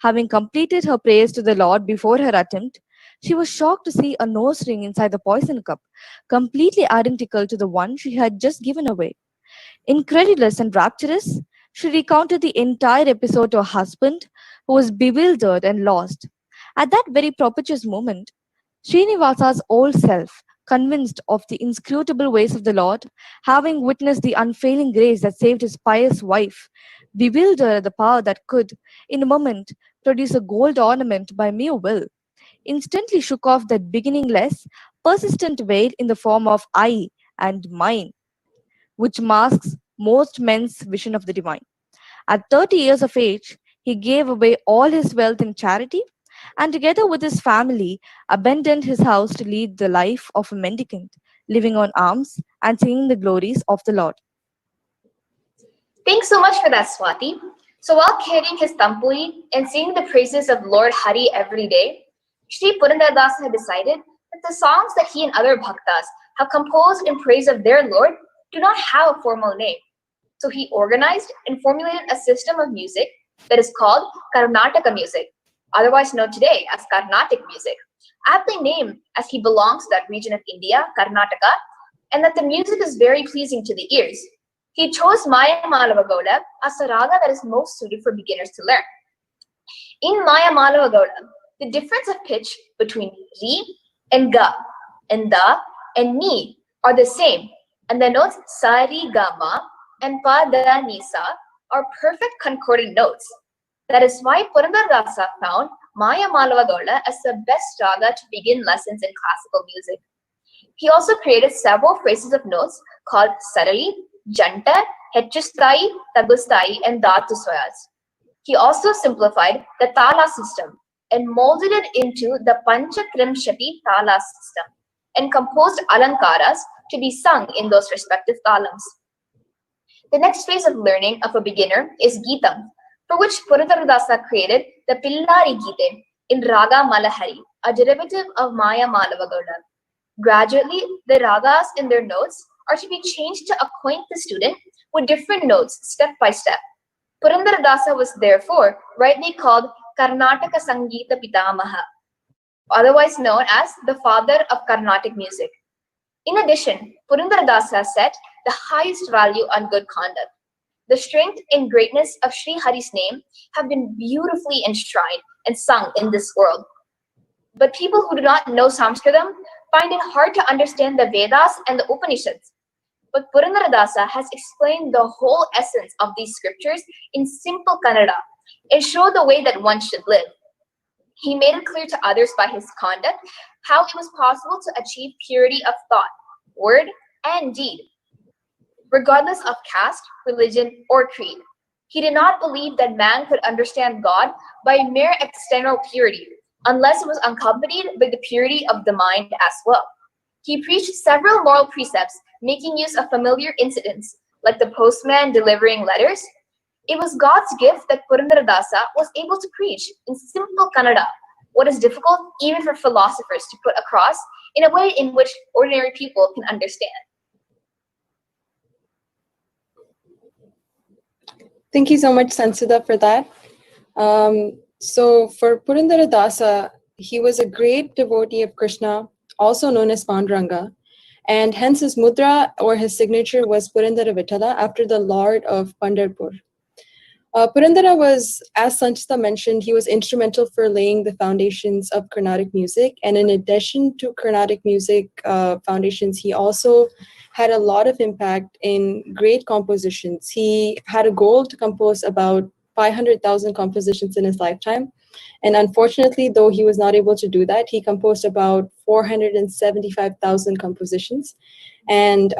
Having completed her prayers to the Lord before her attempt, she was shocked to see a nose ring inside the poison cup, completely identical to the one she had just given away. Incredulous and rapturous, she recounted the entire episode to her husband, who was bewildered and lost. At that very propitious moment, Srinivasa's old self, convinced of the inscrutable ways of the Lord, having witnessed the unfailing grace that saved his pious wife, bewildered at the power that could, in a moment, produce a gold ornament by mere will, instantly shook off that beginningless, persistent veil in the form of I and mine, which masks most men's vision of the divine. At 30 years of age, he gave away all his wealth in charity and, together with his family, abandoned his house to lead the life of a mendicant, living on alms and singing the glories of the Lord. Thanks so much for that, Swaathi. So while carrying his tampuri and singing the praises of Lord Hari every day, Shri Purandaradasa had decided that the songs that he and other bhaktas have composed in praise of their Lord do not have a formal name. So he organized and formulated a system of music that is called Karnataka music, otherwise known today as Carnatic music. aptly named as he belongs to that region of India, Karnataka, and that the music is very pleasing to the ears. He chose Maya Malavagowla as a raga that is most suited for beginners to learn. In Maya Malavagowla, the difference of pitch between Ri and Ga and Da and Ni are the same, and the notes Sa, Ri, Ga, Ma and Pa, Da, Ni, Sa are perfect concordant notes. That is why Purandaradasa found Maya Malavagowla as the best raga to begin lessons in classical music. He also created several phrases of notes called Sarali, Janta, Hetchustai, Tagustai, and Dhatu Swayas. He also simplified the Tala system and molded it into the Panchakrimshati Tala system and composed alankaras to be sung in those respective talams. The next phase of learning of a beginner is Geetam, for which Purandaradasa created the Pillari Gite in Raga Malahari, a derivative of Maya Malavagowla. Gradually, the ragas in their notes are to be changed to acquaint the student with different notes step by step. Purandaradasa was therefore rightly called Karnataka Sangeeta Pitamaha, otherwise known as the father of Carnatic music. In addition, Purandaradasa set the highest value on good conduct. The strength and greatness of Sri Hari's name have been beautifully enshrined and sung in this world. But people who do not know Sanskritam find it hard to understand the Vedas and the Upanishads. But Purandaradasa has explained the whole essence of these scriptures in simple Kannada and showed the way that one should live. He made it clear to others by his conduct how it was possible to achieve purity of thought, word, and deed, regardless of caste, religion, or creed. He did not believe that man could understand God by mere external purity, unless it was accompanied by the purity of the mind as well. He preached several moral precepts, making use of familiar incidents, like the postman delivering letters. It was God's gift that Purandaradasa was able to preach in simple Kannada, what is difficult even for philosophers to put across in a way in which ordinary people can understand. Thank you so much, Sansdhitha, for that. So for Purandaradasa, he was a great devotee of Krishna, also known as Panduranga, and hence his mudra or his signature was Purandara Vithala after the Lord of Pandharpur. Purandara was, as Sansdhitha mentioned, he was instrumental for laying the foundations of Carnatic music. And in addition to Carnatic music foundations, he also had a lot of impact in great compositions. He had a goal to compose about 500,000 compositions in his lifetime. And unfortunately, though he was not able to do that, he composed about 475,000 compositions. And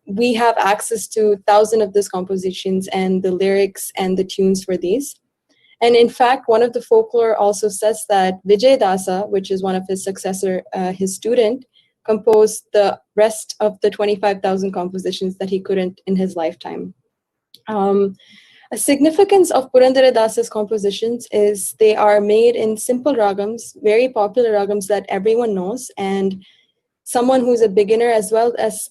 we have access to 1,000 of these compositions and the lyrics and the tunes for these. And in fact, one of the folklore also says that Vijay Dasa, which is one of his successor, his student, composed the rest of the 25,000 compositions that he couldn't in his lifetime. A significance of Purandaradasa's compositions is they are made in simple ragams, very popular ragams that everyone knows, and someone who's a beginner as well as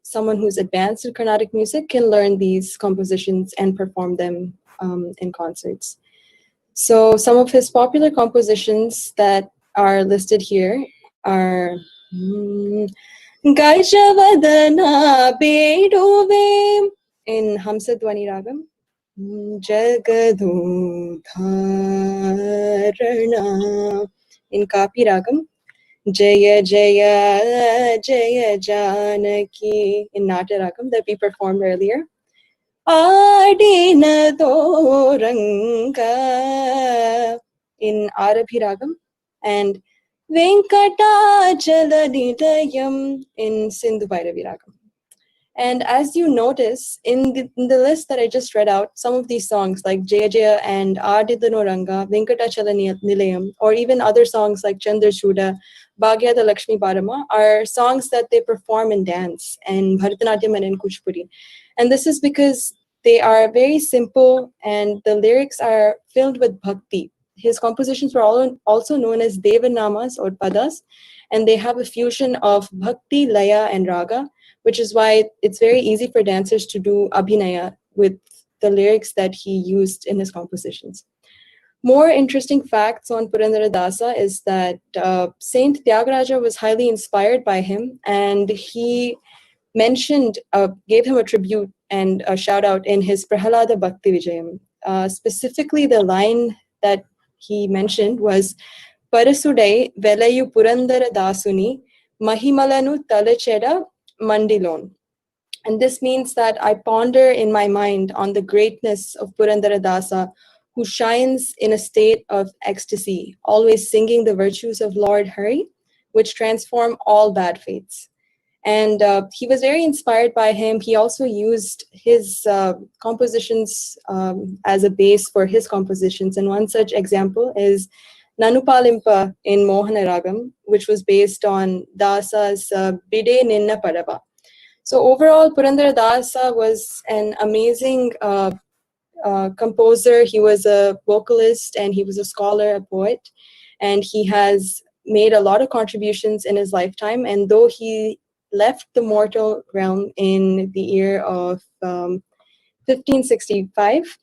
someone who's advanced in Carnatic music can learn these compositions and perform them in concerts. So some of his popular compositions that are listed here are Gajavadana Beduve in Hamsadwani Ragam, Jagadudharana in Kapi Ragam, Jaya Jaya Jaya Janaki in Nata Ragam that we performed earlier, Adina Doranga in Arabhi Ragam, and Venkatachala Nilayam in Sindhu Bhairavi Ragam. And as you notice, in the list that I just read out, some of these songs like Jaya Jaya and Adidanoranga, Venkatachala Nilayam, or even other songs like Chandrachuda, Bhagyada Lakshmi Parama, are songs that they perform in dance and Bharatanatyam and in Kuchipudi. And this is because they are very simple and the lyrics are filled with bhakti. His compositions were also known as Devanamas or Padas, and they have a fusion of bhakti, laya, and raga, which is why it's very easy for dancers to do abhinaya with the lyrics that he used in his compositions. More interesting facts on Purandaradasa is that Saint Tyagaraja was highly inspired by him, and he mentioned, gave him a tribute and a shout out in his Prahalada Bhakti Vijayam. Specifically, the line that he mentioned was Parasudai Velayu Purandara Dasuni Mahimalanu Talacheda Mandilon. And this means that I ponder in my mind on the greatness of Purandara Dasa, who shines in a state of ecstasy, always singing the virtues of Lord Hari, which transform all bad fates. And he was very inspired by him. He also used his compositions as a base for his compositions. And one such example is Nanupalimpa in Mohana Ragam, which was based on Dasa's Bide Ninna Padava. So overall, Purandara Dasa was an amazing composer. He was a vocalist and he was a scholar, a poet, and he has made a lot of contributions in his lifetime. And though he left the mortal realm in the year of 1565,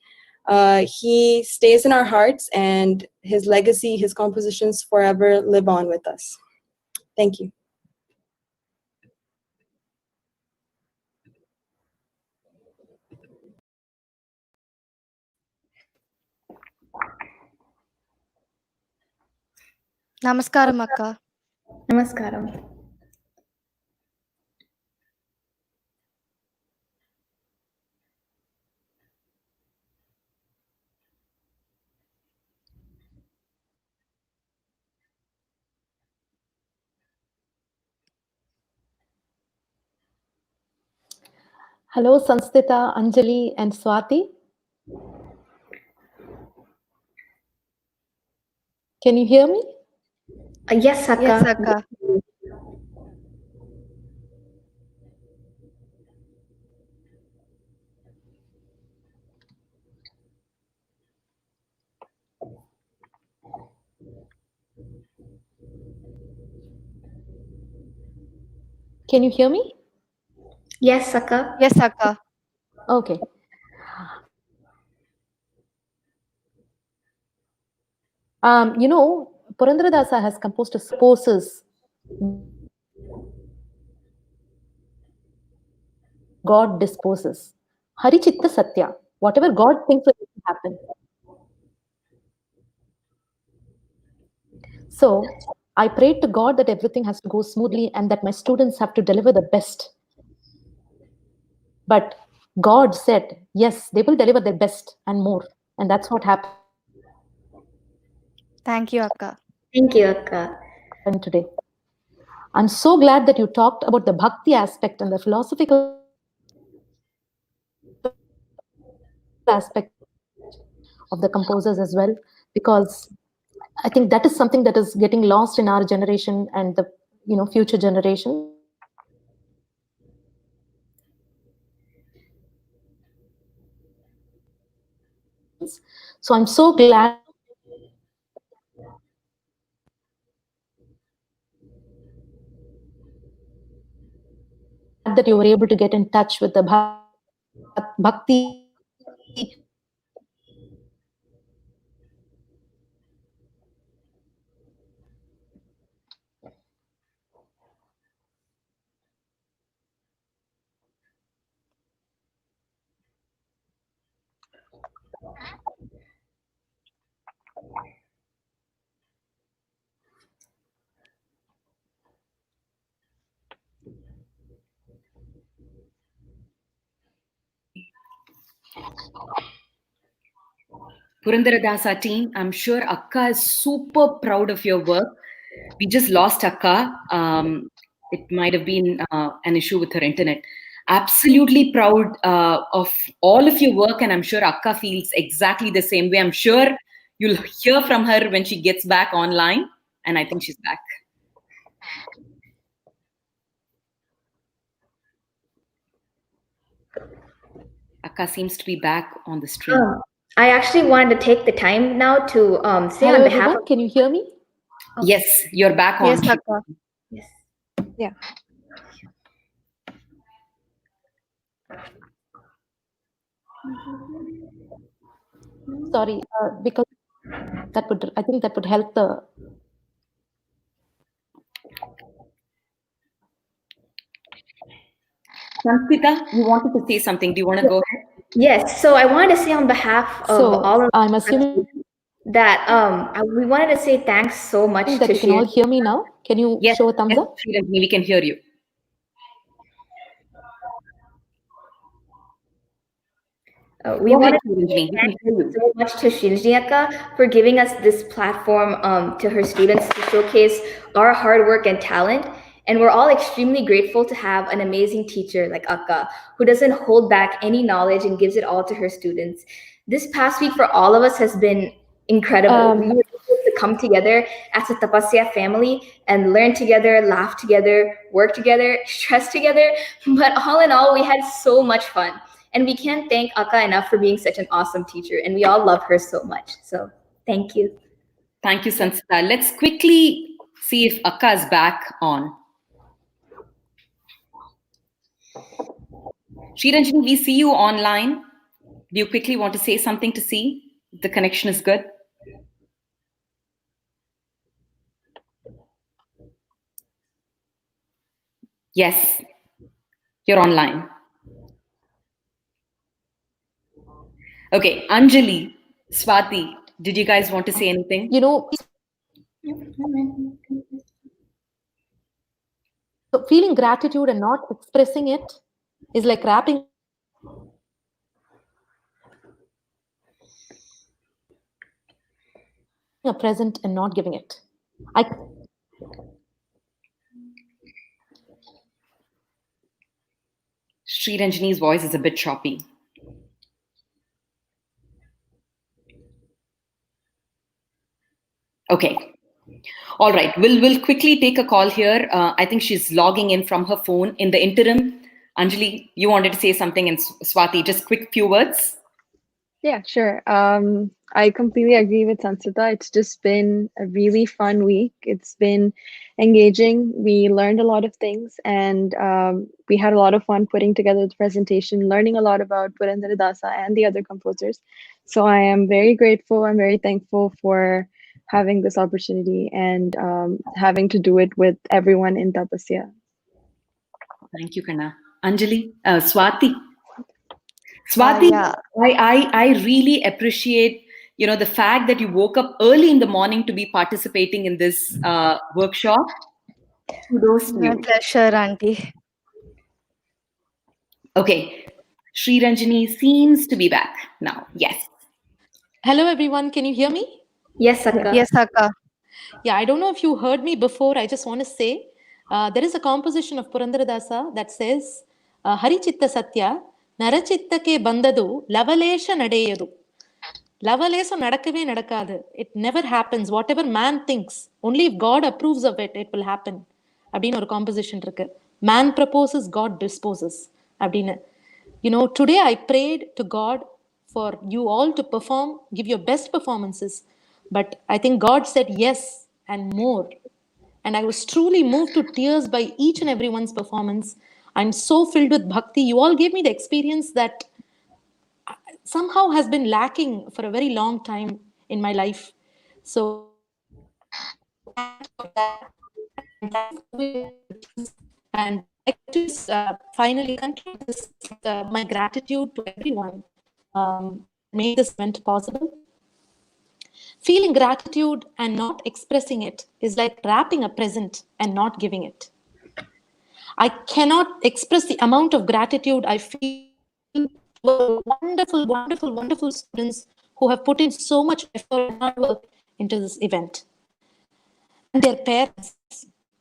he stays in our hearts, and his legacy, his compositions forever live on with us. Thank you. Namaskaram, Akka. Namaskaram. Hello, Sansdhitha, Anjali, and Swaathi. Can you hear me? Yes, Akka. Yes, Akka. Can you hear me? Yes, Akka. Yes, Akka. Okay. Purandaradasa has composed poses. God disposes. Harichitta Satya. Whatever God thinks will happen. So I prayed to God that everything has to go smoothly and that my students have to deliver the best. But God said, yes, they will deliver their best and more. And that's what happened. Thank you, Akka. Thank you, Akka. Today. I'm so glad that you talked about the bhakti aspect and the philosophical aspect of the composers as well, because I think that is something that is getting lost in our generation and the future generations. So I'm so glad that you were able to get in touch with the bhakti Purandaradasa team, I'm sure Akka is super proud of your work. We just lost Akka. It might have been an issue with her internet. Absolutely proud of all of your work, and I'm sure Akka feels exactly the same way. I'm sure you'll hear from her when she gets back online, and I think she's back. Akka seems to be back on the stream. I actually wanted to take the time now to say Hello, on behalf everyone. of... Can you hear me? Oh. Yes, you're back on. Yes, Akka. Yes. Yeah. Sorry, because I think that would help the. Sansdhitha, you wanted to say something. Do you want to go ahead? Yes. So I wanted to say on behalf of all of I'm assuming that we wanted to say thanks so much that to you can all hear me now. Can you show a thumbs up? Sriranjani, we can hear you. We want to thank so much to Shinji for giving us this platform to her students to showcase our hard work and talent. And we're all extremely grateful to have an amazing teacher like Akka, who doesn't hold back any knowledge and gives it all to her students. This past week for all of us has been incredible. We were able to come together as a Tapasya family and learn together, laugh together, work together, stress together. But all in all, we had so much fun. And we can't thank Akka enough for being such an awesome teacher. And we all love her so much. So thank you. Thank you, Sansdhitha. Let's quickly see if Akka is back on. Sriranjani, we see you online. Do you quickly want to say something to see if the connection is good? Yes, you're online. Okay, Anjali, Swaathi, did you guys want to say anything? So feeling gratitude and not expressing it is like wrapping a present and not giving it. Sriranjani's voice is a bit choppy. Okay. All right. We'll quickly take a call here. I think she's logging in from her phone. In the interim, Anjali, you wanted to say something, and Swaathi, just quick few words. Yeah, sure. I completely agree with Sansdhitha. It's just been a really fun week. It's been engaging. We learned a lot of things, and we had a lot of fun putting together the presentation, learning a lot about Purandaradasa and the other composers. So I am very grateful. I'm very thankful for having this opportunity and having to do it with everyone in Tapasya. Thank you, Kanna. Anjali, Swaathi. Swaathi, I really appreciate, the fact that you woke up early in the morning to be participating in this workshop. Kudos to you. My pleasure, Auntie. Okay, Sriranjani seems to be back now. Yes. Hello, everyone. Can you hear me? Yes, Akka. Yes, Akka. Yeah, I don't know if you heard me before. I just want to say there is a composition of Purandaradasa that says, Harichitta Satya, Narachittake Bandadu, Lavalesha Nadeyadu. Lavalesha Nadakave Nadakadu. It never happens. Whatever man thinks, only if God approves of it, it will happen. Abdina or composition. Man proposes, God disposes. Abdina. Today I prayed to God for you all to perform, give your best performances. But I think God said yes and more. And I was truly moved to tears by each and everyone's performance. I'm so filled with bhakti. You all gave me the experience that somehow has been lacking for a very long time in my life. So and I just finally conclude this my gratitude to everyone made this event possible. Feeling gratitude and not expressing it is like wrapping a present and not giving it. I cannot express the amount of gratitude I feel for wonderful, wonderful, wonderful students who have put in so much effort and hard work into this event. And their parents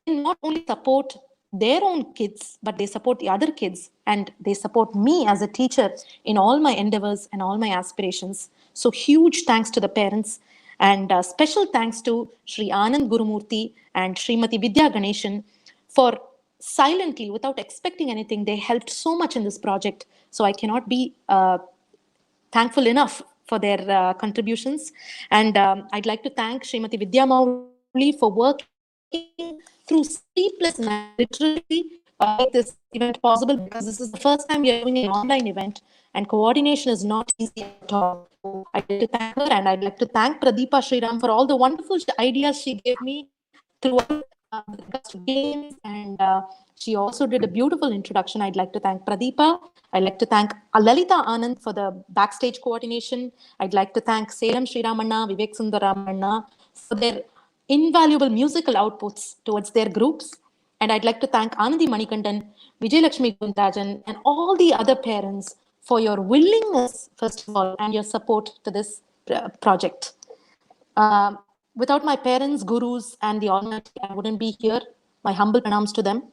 not only support their own kids, but they support the other kids, and they support me as a teacher in all my endeavors and all my aspirations. So huge thanks to the parents, and special thanks to Sri Anand Gurumurthy and Srimati Vidya Ganeshan for silently, without expecting anything, they helped so much in this project. So I cannot be thankful enough for their contributions. And I'd like to thank Srimati Vidya Mauli for working through sleepless nights, literally, make this event possible, because this is the first time we are doing an online event and coordination is not easy at all. So I'd like to thank her, and I'd like to thank Pradeepa Shriram for all the wonderful ideas she gave me throughout the games, and she also did a beautiful introduction. I'd like to thank Pradeepa. I'd like to thank Lalita Anand for the backstage coordination. I'd like to thank Salem Sriramanna, Vivek Sundaramanna for their invaluable musical outputs towards their groups. And I'd like to thank Anandi Manikandan, Vijay Lakshmi Guntajan, and all the other parents for your willingness, first of all, and your support to this project. Without my parents, gurus, and the Almighty, I wouldn't be here. My humble pranams to them.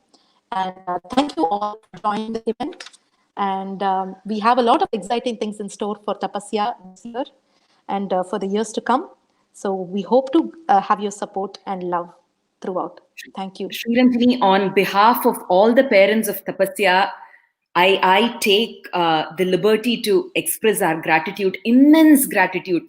And thank you all for joining the event. And we have a lot of exciting things in store for Tapasya this year and for the years to come. So we hope to have your support and love throughout. Thank you. Sriranjani, on behalf of all the parents of Tapasya, I take the liberty to express our gratitude, immense gratitude.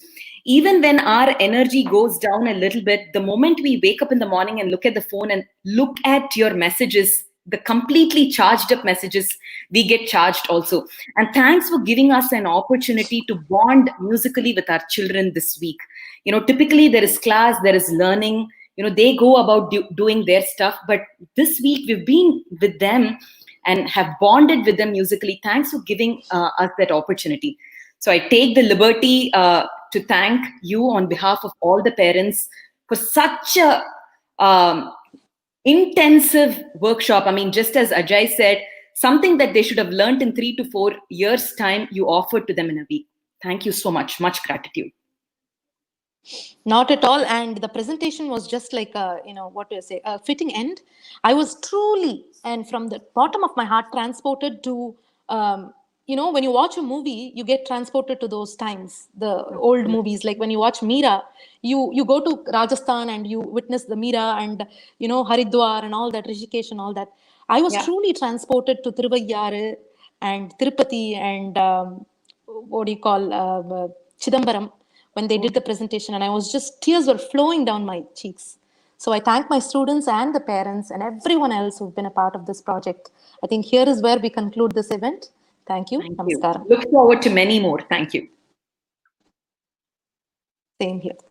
Even when our energy goes down a little bit, the moment we wake up in the morning and look at the phone and look at your messages, the completely charged up messages, we get charged also. And thanks for giving us an opportunity to bond musically with our children this week. You know, typically there is class, there is learning, you know, they go about doing their stuff. But this week we've been with them and have bonded with them musically. Thanks for giving us that opportunity. So I take the liberty to thank you on behalf of all the parents for such a intensive workshop. I mean, just as Ajay said, something that they should have learned in 3 to 4 years' time, you offered to them in a week. Thank you so much. Much gratitude. Not at all. And the presentation was just like a, a fitting end. I was truly, and from the bottom of my heart, transported to, when you watch a movie, you get transported to those times, the old movies. Like when you watch Meera, you go to Rajasthan and you witness the Meera and, Haridwar and all that, Rishikesh and all that. I was truly transported to Thiruvayyar and Tirupati and Chidambaram when they did the presentation, and I was just, tears were flowing down my cheeks. So I thank my students and the parents and everyone else who've been a part of this project. I think here is where we conclude this event. Thank you. Namaskaram. Look forward to many more. Thank you. Same here.